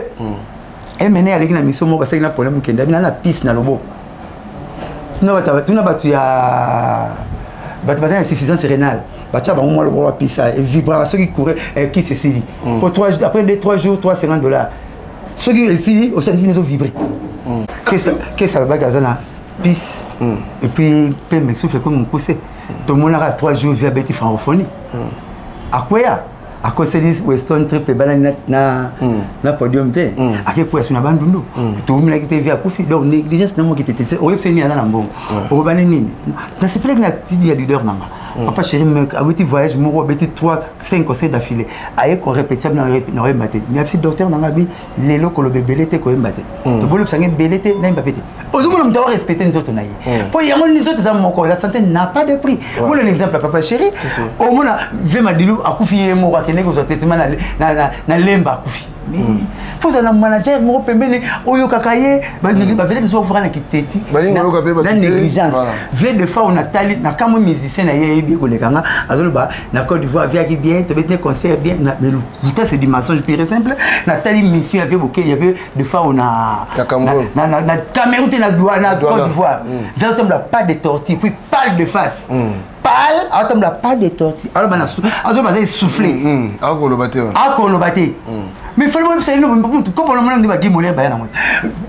Et maintenant, avec la mission, parce qu'il y a un problème qui est dans la piste, dans le beau. Tu n'as pas battu à insuffisance rénale. Tu as vraiment le piste et vibration qui courait qui se série. Après 3 jours, $350. Ceux qui ici, au sein de nous vibrer. Qu'est-ce que ça va faire dans piste et puis peut me souffler comme un coussé. Tout le monde a 3 jours via Betty francophonie. À quoi à cause de Weston Trip et banane na podium te. À quel point sur la bande nous. Tout le monde a été via Kofi. Donc négligence non qui était. Au c'est ni à la bon. Au banane. Dans ce plan là tu dis leader nanga. Papa chéri me a petit voyage mo Betty 3 5 conseils d'affilée. Aye qu'on répétait na répéter. Mais si docteur nanga bi lelo ko le bébé te ko mbaté. To bolo sangue belete na mbapete. Aujourd'hui on doit respecter nous autres naïe. Pour y avoir les autres amours la santé n'a pas de prix. Pour l'exemple papa chéri. Au moins ve madilou a Kofi mo kene ko traitement na lemba Kofi. Faut un manager mo pembeni oyo kakaye ba vete so fera na kiteti. Na négligence. Ve de fois on a tali na kamo musicien na ye bi ko lekanga azoloba na Côte d'Ivoire via qui bien te bete concert bien mais le c'est du mensonge pire et simple na tali mission avait beaucoup il y avait de fois on a na Cameroun na Côte d'Ivoire. Véritablement pas de tortue puis pâle de face. Pâle, attends pas de tortue. Alors ben azoloba souffler. A ko lo baté. Mais il fallait que ça nous comme on a dit ba gimoler ba na moi.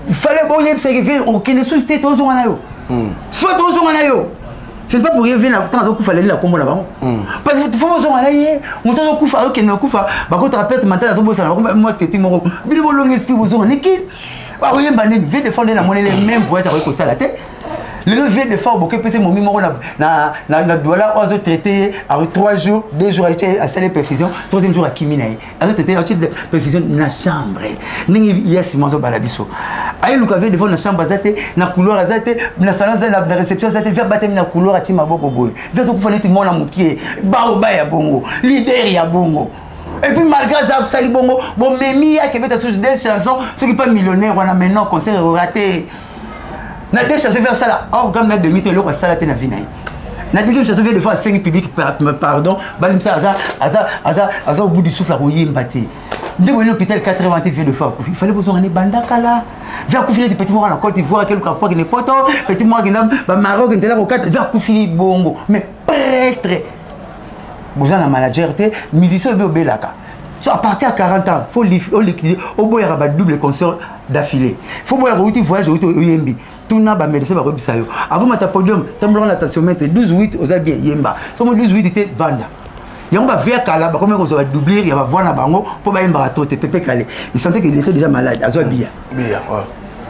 Il fallait bon y observer aucune société tozo wana yo. Soit tozo wana yo. C'est pas pour y venir quand on fallait la combo là-bas. Parce que faut on wana yé, on tozo kufa OK na kufa ba ko rappelle mental azo bossa moi que ti mo bili bo long esprit bozo niki. Ba oye ba ne veut défendre la monnaie les mêmes voyages avec ça la tête. Le levier de fois beaucoup PC mon numéro na dollar ozo traité à 3 jours 2 jours à salle perfusion 3e jour à Kiminaï ozo traité à titre de perfusion na chambre ningi yes mozo balabiso ayi luka veut devant na chambre zate na couloir azate na salon na réception zate vers batem na couloir ati maboko boy vers ko fane ti mona mukie ba oba ya bongo leader ya bongo. Et puis malgré ça, ça bongo bon memi ya kebeta sur des chansons ceux qui pas millionnaire on a maintenant concert raté. Na deux chansons vers ça là, or comme na demi to loko sala te na vinaï. Na deuxième chanson vient de fois 5 publics pardon, balim ça au bout du souffle à royimba te. Ndé wele hôpital 80 vient de fois il fallait besoin de bandaka là. Vers Koufili des petits mois en Côte d'Ivoire quelque part qui n'est pas tant, petit mois qui n'a ba Maroc était là au 4 vers Koufili bongo, mais prêtre. Besoin d'un manager te, musicien be obelaka. So à partir à 40 ans, faut liquider au bout il y a double concert d'affilée. Faut boire route voyage au Yembi. Tout n'a pas médecin va rebisayo. Avant ma podium, temblant la tension mettre 12-8 aux habits Yemba. Somme 12-8 était vanda. Il y a un vers Kala, comme on va doubler, il va voir la bango pour pas Yemba tout Pépé Calé. Il sentait qu'il était déjà malade. Azo Bia.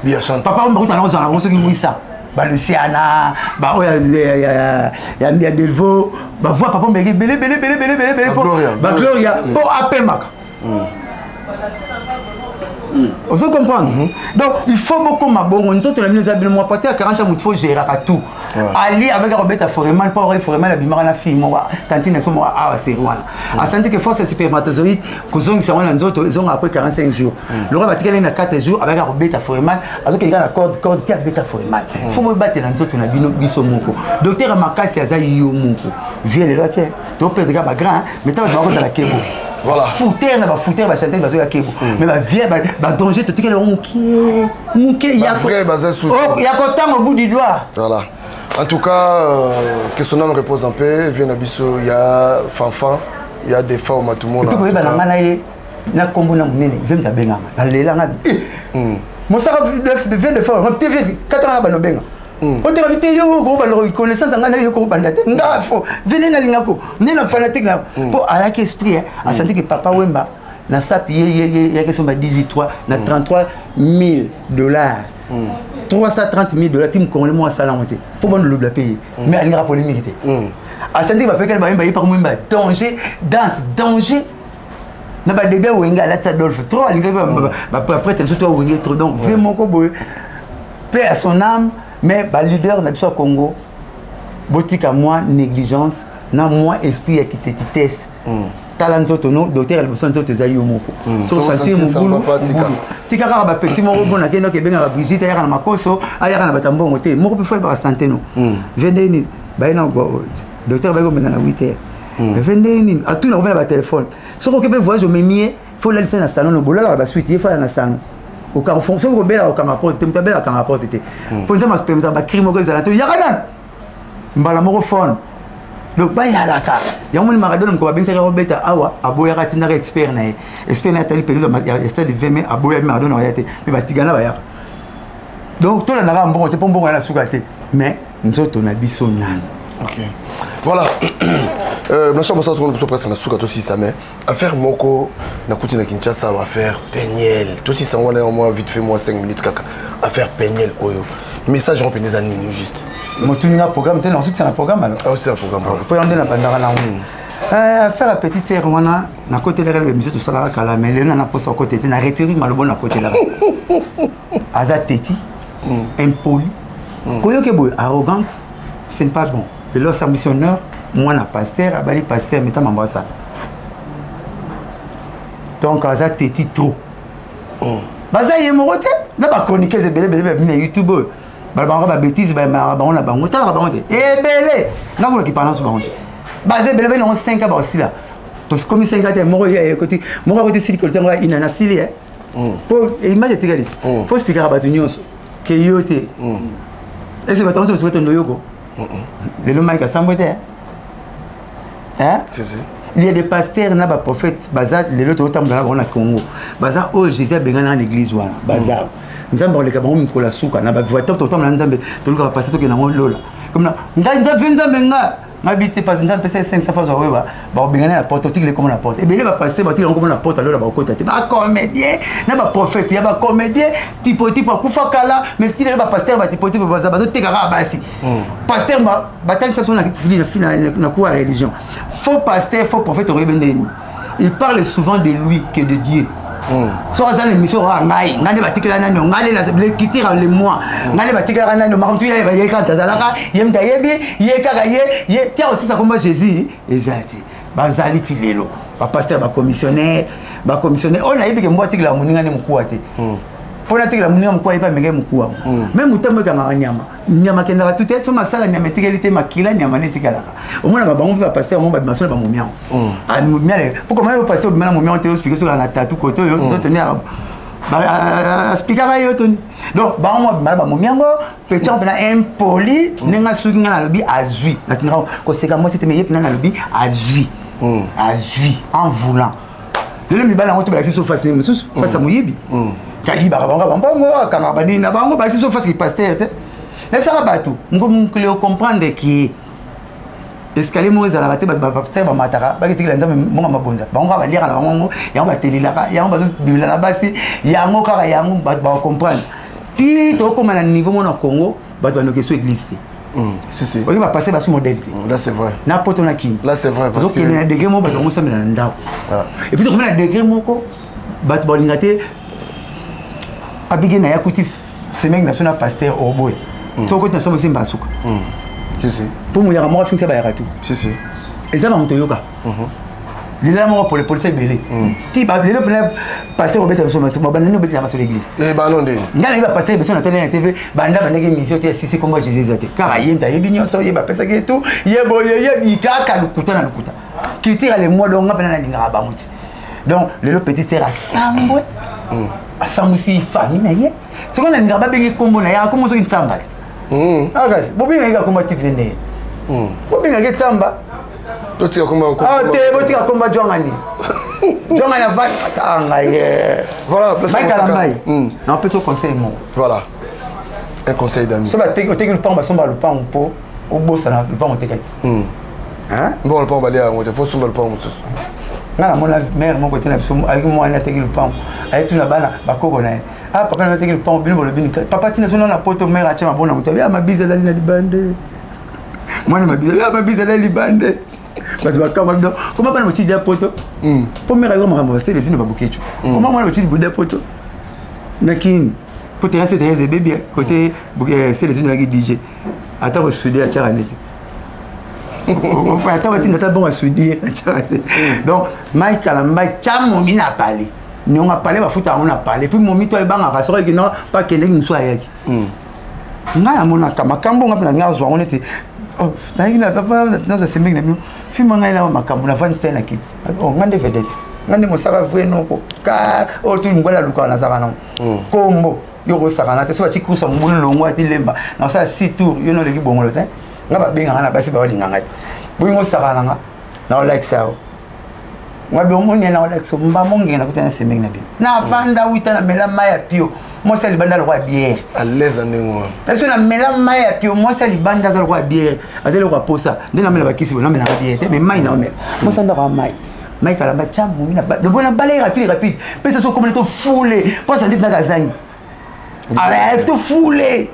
Bia chante. Papa on va dans on se dit ça. Bah Luciana, bah il y a Delvaux, bah voir papa me belé bah Gloria pour Apemaka. On se comprend. Donc il faut beaucoup ma bon on nous les habillements passer à 40 ans il faut gérer à tout. Ali avec Roberta Foreman pas Foreman la bimara na fille moi tantine faut moi ah c'est Rwanda. A senti que force spermatozoïde kozong ça on a d'autres ils ont après 45 jours. Le roi va tirer na 4 jours avec Roberta Foreman azoke la corde tia beta Foreman. Faut me battre dans d'autres na biso moko. Docteur Makasi azayi yo moko. Viens le OK. Tu peux être ba grand mais tu vas dans la kebo. Voilà. Fouter va chanter parce qu'il y a kebo. Mais va vieux va danger te tirer le mouké il y a vrai bazin sous. Oh, il y a content au bout du doigt. Voilà. En tout cas, que son âme repose en paix. Viens à Bissau, il y a Fanfan, il y a des femmes à tout le monde. Tu peux y aller na kombo na munene vem ta benga alela nga mo saka vient de faire TV 4 ans ba no benga on te invité yo ko ba lo connaissance nga na yo ko banda te nga fo venez na lingako ni na fanatique na po ala ki esprit a senti que papa Wemba na sapi ya que son ba 18 na $33,000 $330,000 tim congolais moi sala monté pour bon le payer mais elle n'ira polémique te a senti que papa qu'elle ba Wemba par Wemba danger danse danger na ba début wenga la Adolphe trop alinga ba après tu toi wenga trop donc vraiment ko boy paix à son âme mais ba leader na biso Congo botika moi négligence na moi esprit qui te titesse talent tono docteur Alboson to zayo moko so sentir mugulu tika ka ba petit moko bona kendo ke benga ba Brigitte ya na makoso aya na batambongo te moko pe fa ba santé no vendeni ba ina go docteur ba go mena na 8h vendeni a tout na ba téléphone so ko ke voyage au memier faut la laisser na salon no bola ba suite il faut na salon au carrefour so ko bela au carrefour te mtabela carrefour te pour ça mas permettre ba crime ko za to ya kana mbala moko phone donc ba ya la ka ya mo ni maradona ko ba bensa ko beta awa aboya ka tinaka expert na tali pelusa ya stade de 20 mai aboya maradona ya te mais ba tigana ba ya donc to la na mbongo te mbongo na suka te mais nzoto na biso nani. OK. Voilà. Nous sommes presque na suka aussi ça mais affaire moko na kuti na Kinshasa va faire Peniel. Tout si ça on est au moins vite fait moi 5 minutes kaka. Affaire Peniel oyo. Message rempli des années juste. Mon tout na programme t'es dans c'est un programme alors. Ah c'est un programme. Pour y na bandara na affaire petite terre wana na côté les monsieur tout ça là kala mais le na posa côté na retirer malobon na côté là. Azateti impoli. Koyo ke boy arrogante, c'est pas bon. De leur missionnaire moi na pasteur abali pasteur meta mambasa donc aza teti trop baza ye mokote na ba chroniquer belé na YouTube ba ba bêtise ba on a bango tala bango te belé na ko ki parlant sur bango baza belé non 5 ba aussi là to comme 5 te moko ye côté silicone ngwa inana sili pour image tigali faut expliquer ba nyonso ke yote est-ce que ba tonso souhaite ndoyoko le nom est Sambote. Hein? Il y a des pasteurs, na ba prophètes, bazar les autres autant dans la Congo. Bazar oh Jésus benga dans l'église wana. Bazar. Nzamba on le kabon mikola suka na ba voiture autant na nzambe to le pasteur to ke na lola. Comme na nzambe nga ngabité pas nzambe pesa 500 fois wa ba benga na porte tout les comme la porte. Et bien ba pasteur ba tire comme la porte alors ba kota te. Ba comédien, na ba prophète, ya ba comédien, type kufa kala, mais tire ba pasteur ba type bazar bazo te kara basi. Pasteur ba telle façon na quoi religion. Faux pasteur, faux prophète au rebendeni. Il parle souvent de lui que de Dieu. Soit dans l'émission ngai ngane batikela nano ngale la kitira le mois ngale batikela nano makamtu ya ba yeka tazalaka yemda yebi yeka ye tia aussi ça comme Jésus ezati bazali tilelo ba pasteur ba commissionnaire on a yebi ke mbo atikela muninga ne mukua te pona tikela muninga mukua ipa menge mukua même mutambo kanga nyama kenda tout est sur masala nyama tikelite makila nyama ne tikala au moins ba bango ba pasteur on ba bimaso ba momian ah momian pourquoi même pasteur ba momian te expliquer sur la tatu koto yo zo tenir ba expliquer ba yo ton donc ba on ba momian go petit on na impoli nenga suki ngana lobi azui na tinga ko seka moi c'était meilleur na lobi azui en voulant le mibala on te ba sur face à moyibi kayi ba bango kanga bani na bango ba sur face qui pasteur te mais ça va pas tout on comprendre qui escalier mo ezala bate ba pasteur ba mataka ba kitikela nzambe monga mabonza bango ba lira na bango yango ba telilaka yango bazo bimela na basi yango kaka yango ba comprendre ti to comme na niveau mon Congo ba doit no question église si on va passer ba sous modèle là c'est vrai na poto na king là c'est vrai parce que na degré mo ba ngo samela na ndao et puis to na degré moko ba to lingate abigena yakuti semeng national pasteur oboy tu vois que nous sommes aussi basuka si pour moi il y a moi fin ça ba ya tout si et ça va montoyoka les là moi pour les policiers belé ti ba les passer au bête sur ma banane au bête sur l'église et ba non de ngala il va passer besoin na télé TV banda banege mission ti sisi comme Jésus zate car yenta yebinyo so yeba pesa ke tout yebo yebika ka lukuta na lukuta qui tire les mois donc ngapena na linga ba muti donc le petit sert à Sambwe à Sambusi famille na ye ce qu'on a ngaba bengi kombo na ya comme so ntsamba Ah kasi bobenga ika komba type nene. Bobenga ke tsamba. Totika komba ko. Ah te botika komba jongani. Jongani va ngaye. Voilà, place on peut se conseiller moi. Voilà. Un conseil d'ami. So ba teki le pang ba somba le pang po o bossa na le pang teki. Hein? Bon le pang ba lia ngo te faut somba le pang mususu. Na mon mère mon côté na biso avec moi na teki le pang. Avec tout na bana ba koko na. Ah papa na teki le pang bino le bini. Papa tina sona na poto mère a chama bona muto. Ya mabiza la na libande. Moi na mabiza ya mabiza la libande. Parce que comment pas le petit poto. Pour mère a vraiment c'est les ba bukechu. Comment moi le petit bouda poto. Nakin côté rester très bébé côté c'est les unes DJ attends va souder à charane on peut attends va bon à souder à charane donc Mike Kalamba chamo mina parler ni on a parlé va foutre on a parlé puis mon mito e banga rasoro que non pas que les soit yaki ngala mona kama kambo ngapna ngazo on était oh na papa na se ming na mi film ngala makambo na 25 na kit oh ngande vedette ngande mo sava vrai non ko ka o tu ngola luka na sava non kombo yo sakana te so ti kusa mulongo ati lemba na sa 6 tours yo no leki bongolo te ngaba benga na basi ba walinga ngati boyingo sakana nga na like sao ngabe omoni na like so mba monge na kutana semeng na bi na vanda wita na mela maya pio mo sali banda le roi bière à l'aise ndingo parce que na mela maya pio mo sali banda za le roi bière azeli ko posa ndina mela bakisi na mela bière te mais mai na mela mo sanda ko mai mai kala ba chambu mina ba bona balé rapide pesa so comme to foulé posa ndina kazangi allez te foulé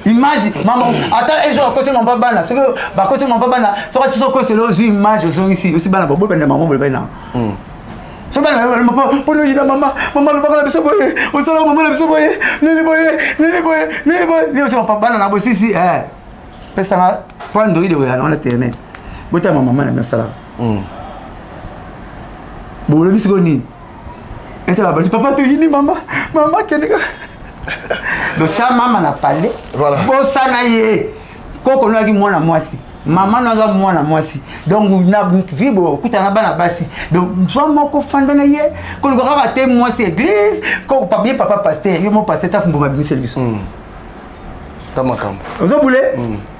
image maman attends et genre côté mon papa là ce que ba côté mon papa là so ka so ko c'est le image so ici aussi bana bobo bana maman bobo bana so bana maman pour nous ina maman le papa la biso boye on sala maman la biso boye nene boye ni so papa na bo si pesa nga prendre de là on internet bota maman na sala bon le biso ni eta ba papa to yini maman keneka donc cha mama na parlé voilà bossa na ye koko no aki mwana mwasi mama na za mwana mwasi donc na vibo kutana bana basi donc soit moko fanda na ye ko ko ka te mwasi église ko papa pasteur yo mo pasteur ta fumbo mabimi service ta makambo ozo boule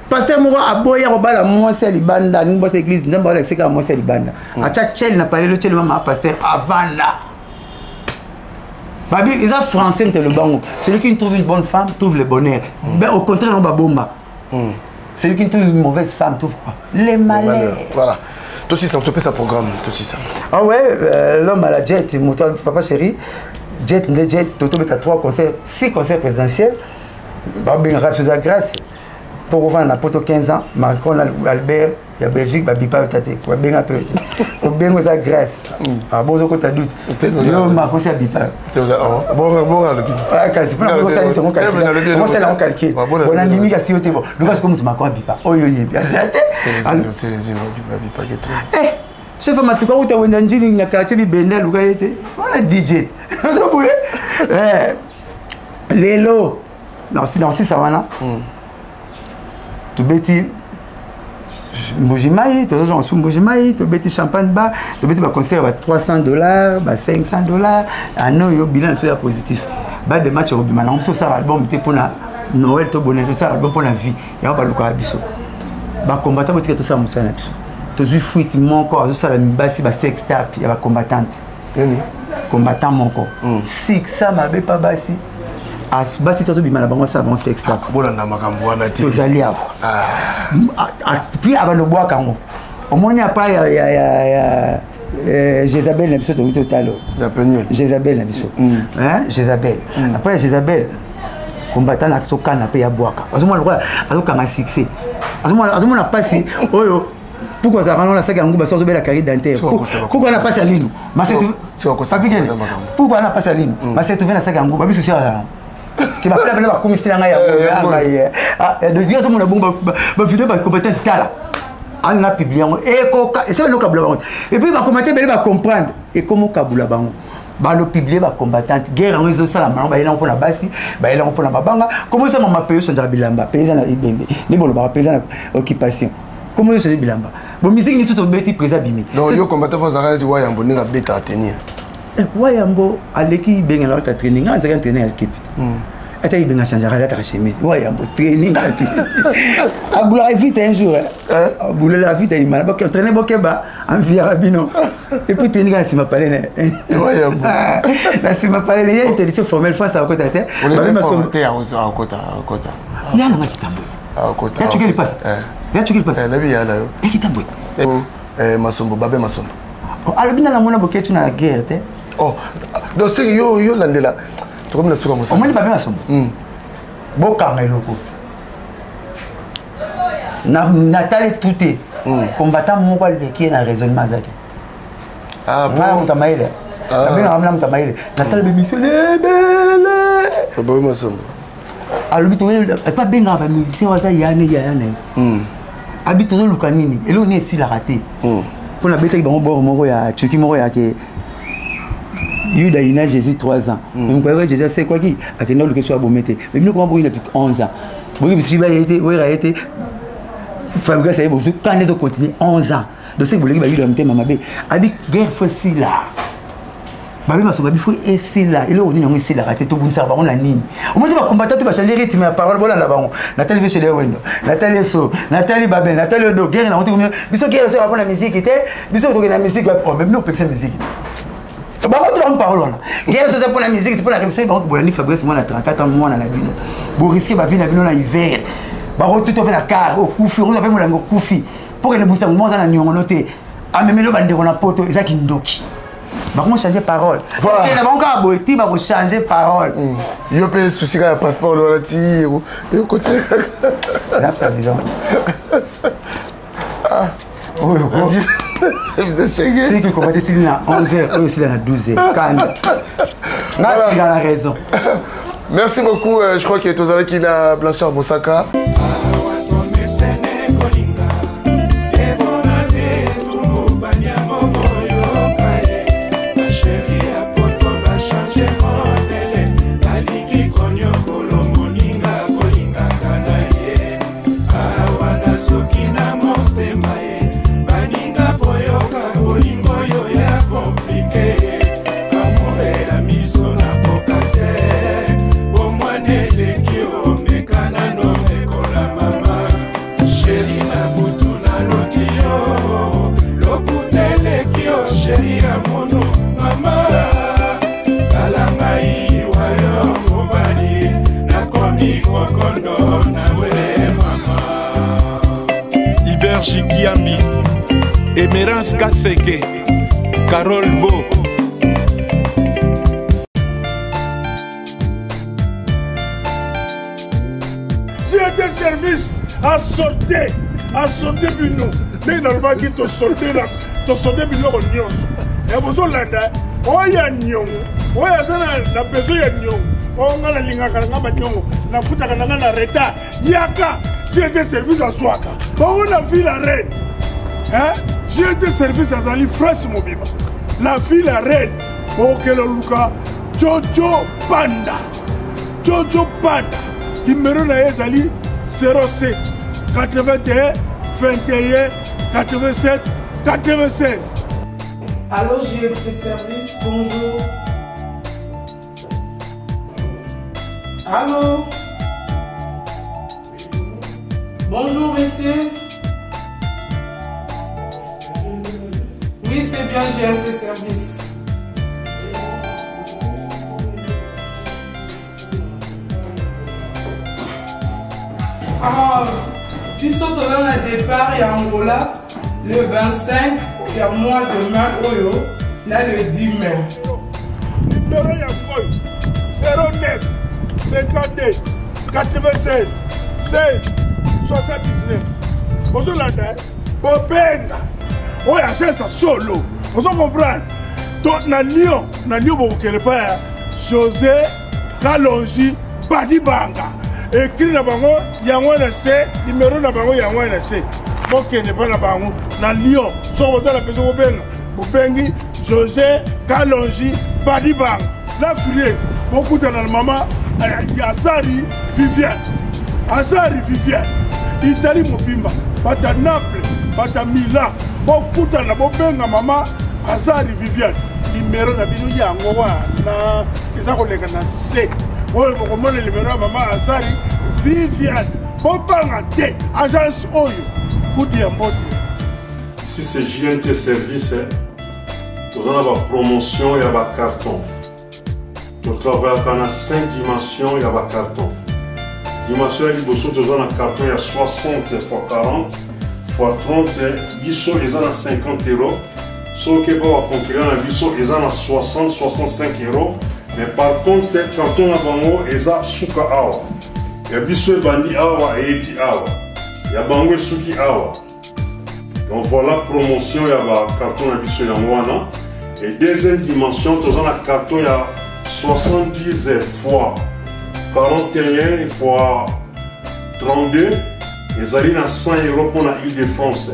pasteur moko aboya ko bala mwasi libanda ni bossa église ndamba la seka mwasi libanda acha chel na parler le chel mama pasteur avanda Babi, ils ont français, le bango. Celui qui trouve une bonne femme trouve le bonheur. Ben, au contraire, on va bomba. Celui qui trouve une mauvaise femme trouve quoi? Les malheurs. Voilà. Tout ça, on se fait ça programme, tout ça. Ah ouais, l'homme à la jet, mon papa chéri, jet, Toto, tu as 6 concerts présidentiels. Babi, rap sous la grâce. Pour revoir la poto 15 ans, Macron, Albert, il y a Belgique, Babi, pas tâté. Quoi, bien un peu. Pour bien aux grâce. Ah bon, quand tu as doute. Yo, Macron, c'est Bipa. Bon, le but. Ah, c'est pas pour ça, tu as comment c'est là, on calcule. On a limite à ce que tu es. Le reste, comme tu m'as quoi, Bipa. Oh, c'est les îles, Bipa, qui est tout. Eh, chef, ma tout cas, où tu as un engine, il y a quartier, Bendel, ou on a DJ. Vous voulez? Eh, Lélo. Non, si ça va là. Tu bêtis Mbojimaï, tu as un Mbojimaï, tu bêtis champagne bas, tu bêtis un concert à $300, $500, un an, bilan soit positif. Bas de match au bilan, on ça album pour Noël, tout bonheur, tout ça album pour la vie. Il y a pas de quoi biso. Bah combattant, tu as tout ça mon sang biso. Tu as fuite mon corps, tout ça la basi, bah sex tap, il y a combattante. Combattant mon corps. Six ça m'a pas basi. Basi tozo bimana bango ça bon c'est extra bona na makambo wana te tozali avo puis abano boa kango omoni apa ya Jézabel na biso to totalo ya Peniel Jézabel na biso hein Jézabel après Jézabel combattant na sokana pe ya boaka azomona quoi azokanga succès azomona pasi oyo pourquoi ça rend la saga nguba sozo bela carrière dentaire pourquoi na pasi alino masetu pourquoi na pasi alino masetu vena saga nguba biso sia qui va faire la commission à de vieux hommes ba vidéo ba compétent tala on a publié et c'est le câble et puis va commenter va comprendre et comment kabula bango ba le publier ba combattante guerre en réseau ça la ba ila pour la basi ba ila pour la mabanga comment ça m'a payé sur bilamba paysan na ibembe ni bon ba paysan occupation comment ça bilamba bon musique ni tout beti président bimi non yo combattant faut arrêter wa yambo ni la beta tenir wa yambo aleki benga la training en zaka entraîner équipe Attends, il va changer la chemise. Ouais, il y a un training. A boula vite un jour. A boula la vite, il m'a dit entraîner Bokeba en via Rabino. Et puis tenir à Sima Palais. Ouais, la Sima Palais, il y a une télévision formelle face à côté. On est même sorti à côté. Il y a un qui t'embête. À côté. Il y a tu qui passe. Il y a tu qui passe. La vie, il y a là. Et qui t'embête. Masombo, Babé Masombo. Albina la mona boké tu na guerre té. Oh, donc c'est yo landela. Tu comme la souka mosa. Au moins Babé Masombo. Boka meloko. Nathalie touté. Combattant moko leki na raisonnement zati. Ah bon. Ngala mutamaile. Babé ngamla mutamaile. Nathalie be mission bele. Babé Masombo. Alors tu pas benga ba musicien waza yane. Habite au Lukanini. Et là on est ici la raté. Pour la bête qui va mourir ya Chuki mourir que Yuda ina Jésus 3 ans. Donc quoi Jésus c'est quoi qui a que nous que soit bomete. Mais nous comment pour il a 11 ans. Bon si il a été Fabrice ça bon quand les autres continuer 11 ans. Donc c'est que vous voulez qu'il va lui maman bé. Abi guerre fois si là. Babi masoba bifo esi là. Et là on est dans ici la raté tout bon ça ba on la nini. Au moins tu vas combattre tu vas changer rythme la parole voilà là-bas. Nathalie fait chez les Wendo. Nathalie So, Nathalie Babel, Nathalie Odo, guerre na on combien. Biso guerre ça va la musique était. Biso to la musique oh même nous pexer musique. Ba on trouve parole là. Guerre ça pour la musique pour la réussir ba on ni Fabrice moi na 34 ans moi na la bino. Bo risquer ba vie na bino na hiver. Ba on tout fait la car au kufi, on appelle moi ngo kufi. Pour que les boutons moi na nyongo noté. A même le bande na poto ça qui ndoki. Bah comment changer parole. Voilà. C'est là encore boiti bah changer parole. Yo pe souci ka passeport là ti yo continue. Là ça vision. Ah. Oh c'est que comment c'est là 11h aussi là 12h. Merci dans la raison. Merci beaucoup, je crois qu'il est aux qui la Blanchard Bosaka. Chikiami, Emerance Kaseke, Carole Beau. J'ai des services à sauter Bino. Mais normalement, qui te sauter là, te sauter Bino en nyons. Et vous avez là, oh ya nyons, oh ya ça la besoin ya nyons, oh on a la ligne à karanga nyons, la fouta karanga na reta, yaka. J'ai des services à Swaka. On a vu la reine. Hein? J'ai des services à Zali Fresh Mobiba. La fille la reine. Ok, le Luka. Jojo Panda. Jojo Panda. Numéro na Zali 07 81 21 87 96. Allô, j'ai des services. Bonjour. Allô? Bonjour, monsieur. Oui, c'est bien, j'ai un des services. Ah, puis saute dans le départ et Angola, le 25, il y a mois de mai, Oyo, là le 10 mai. Numéro ya Foy, 09 52 96 16 79. Vous avez Bobenga. Oh, il y a ça solo. Vous comprenez? Donc, na Lyon, vous ne pas José Kalonji Badibanga. Écrit na bango, yangwana C, numéro na bango yangwana C. Bon, qui n'est pas na bango, na Lyon. So, vous avez la personne Bobenga. Bobengi, José Kalonji Badibanga. La fille, beaucoup de la maman, Yazari Viviane. Azari Viviane. Italie Mobimba, bata Naples, bata Milan, bokuta na bobenga mama Azari Viviane. Numéro na bino yango wana eza kolenga na 7 oyo bokomona numéro ya mama Azari Viviane bobanga te agence oyo kudi ya mbote. Ici c'est JNT Service. Nous avons la promotion et la carton. Nous travaillons à 5 dimensions et la carton. Dimension et l'ibosson, nous avons un carton il y a 60 x 40 x 30. Bisso, ils ont 50 €. Sauf que pour la concurrence, bisso, ils ont 60-65 €. Mais par contre, quand on a bango, ils ont souka awa. Il y a bisso et bandi awa et eti awa. Il y a bango et souki awa. Donc voilà la promotion, il y a un carton à bisso et et deuxième dimension, nous avons un carton il y a 70 x 41 x 32. Ils ont 100 € pour l'Île-de-France.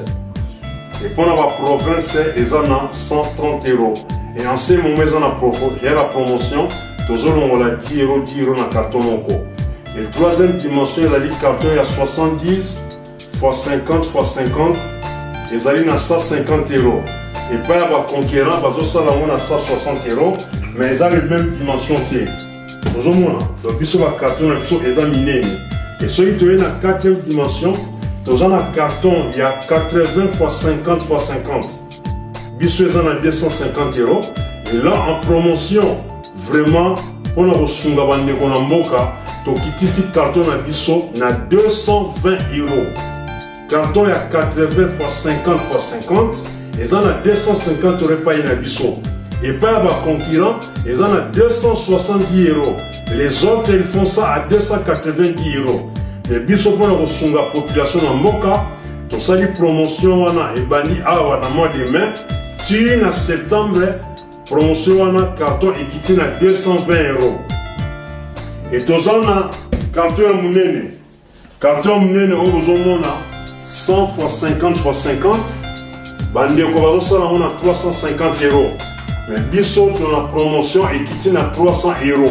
Et pour la province, ils ont 130 €. Et en ce moment, il y a la promotion, nous avons 10 € dans le carton. Et la troisième dimension, il y a le carton il y a 70 x 50 x 50. Ils ont 150 €. Et pas les concurrents, ils ont 160 €. Mais ils ont les mêmes dimensions. Nous avons le carton, ils ont miné. Et celui qui est dans la quatrième dimension, nous avons un carton, il y a 80 x 50 x 50. Bissou est à 250 €. Et là, en promotion, vraiment, on a reçu un mboka, donc ici, carton à Bissou, on a 220 €. Carton, il y a 80 x 50 x 50. Ils en ont 250 € payés à Bissou. Et pas à concurrent, ils en ont 270 €. Les autres, ils font ça à 290 €. Mais Bissou pour la population en Moka, tout ça, les promotions, on a bani awa dans le mois de mai. Tu en septembre, promotion, on a carton et qui tient à 220 €. Et tout ça, on a carton à Mounene. Carton à Mounene, on a 100 x 50 x 50. Bande on a 350 €. Mais Bissau dans la promotion et qui tient à 300 €.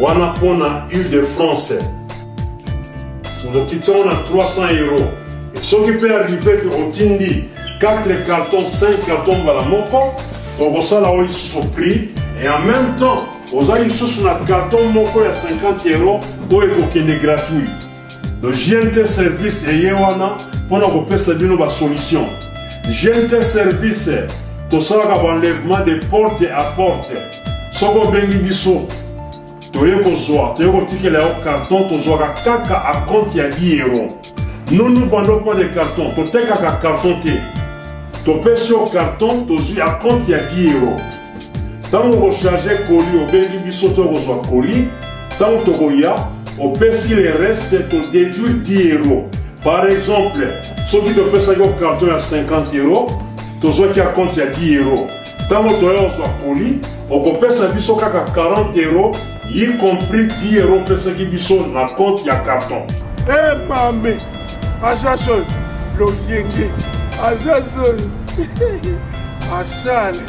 On a pour la Île-de-France. Donc qui tient à 300 €. Et ce qui peut arriver qu'on tindi 4 cartons, 5 cartons dans la moko, donc ça là on sous prix. Et en même temps, on a sur un carton moko à 50 € pour être gratuit. Donc JNT Service et Yewana pour nous repérer une solution. JNT Service, tout ça va enlèvement de porte à porte. Ce qu'on bengi biso, tu es besoin, tu es petit le carton, tu as kaka à compte il y a 10 €. Nous ne vendons pas de carton, tu as kaka carton té. Tu payes sur carton, tu as compte il y a 10 €. Tant que vous rechargez colis, au bengi biso tu reçois colis, tant que tu as au si les restes, tu déduis 10 €. Par exemple, ceux qui te font ça au carton à 50 €, tu as un compte il y a 10 €. Tant que tu as poli, on peut faire ça à 40 €, y compris 10 € pour ce qui est dans compte il y a carton. Eh mamé, agence le yenge, agence achale.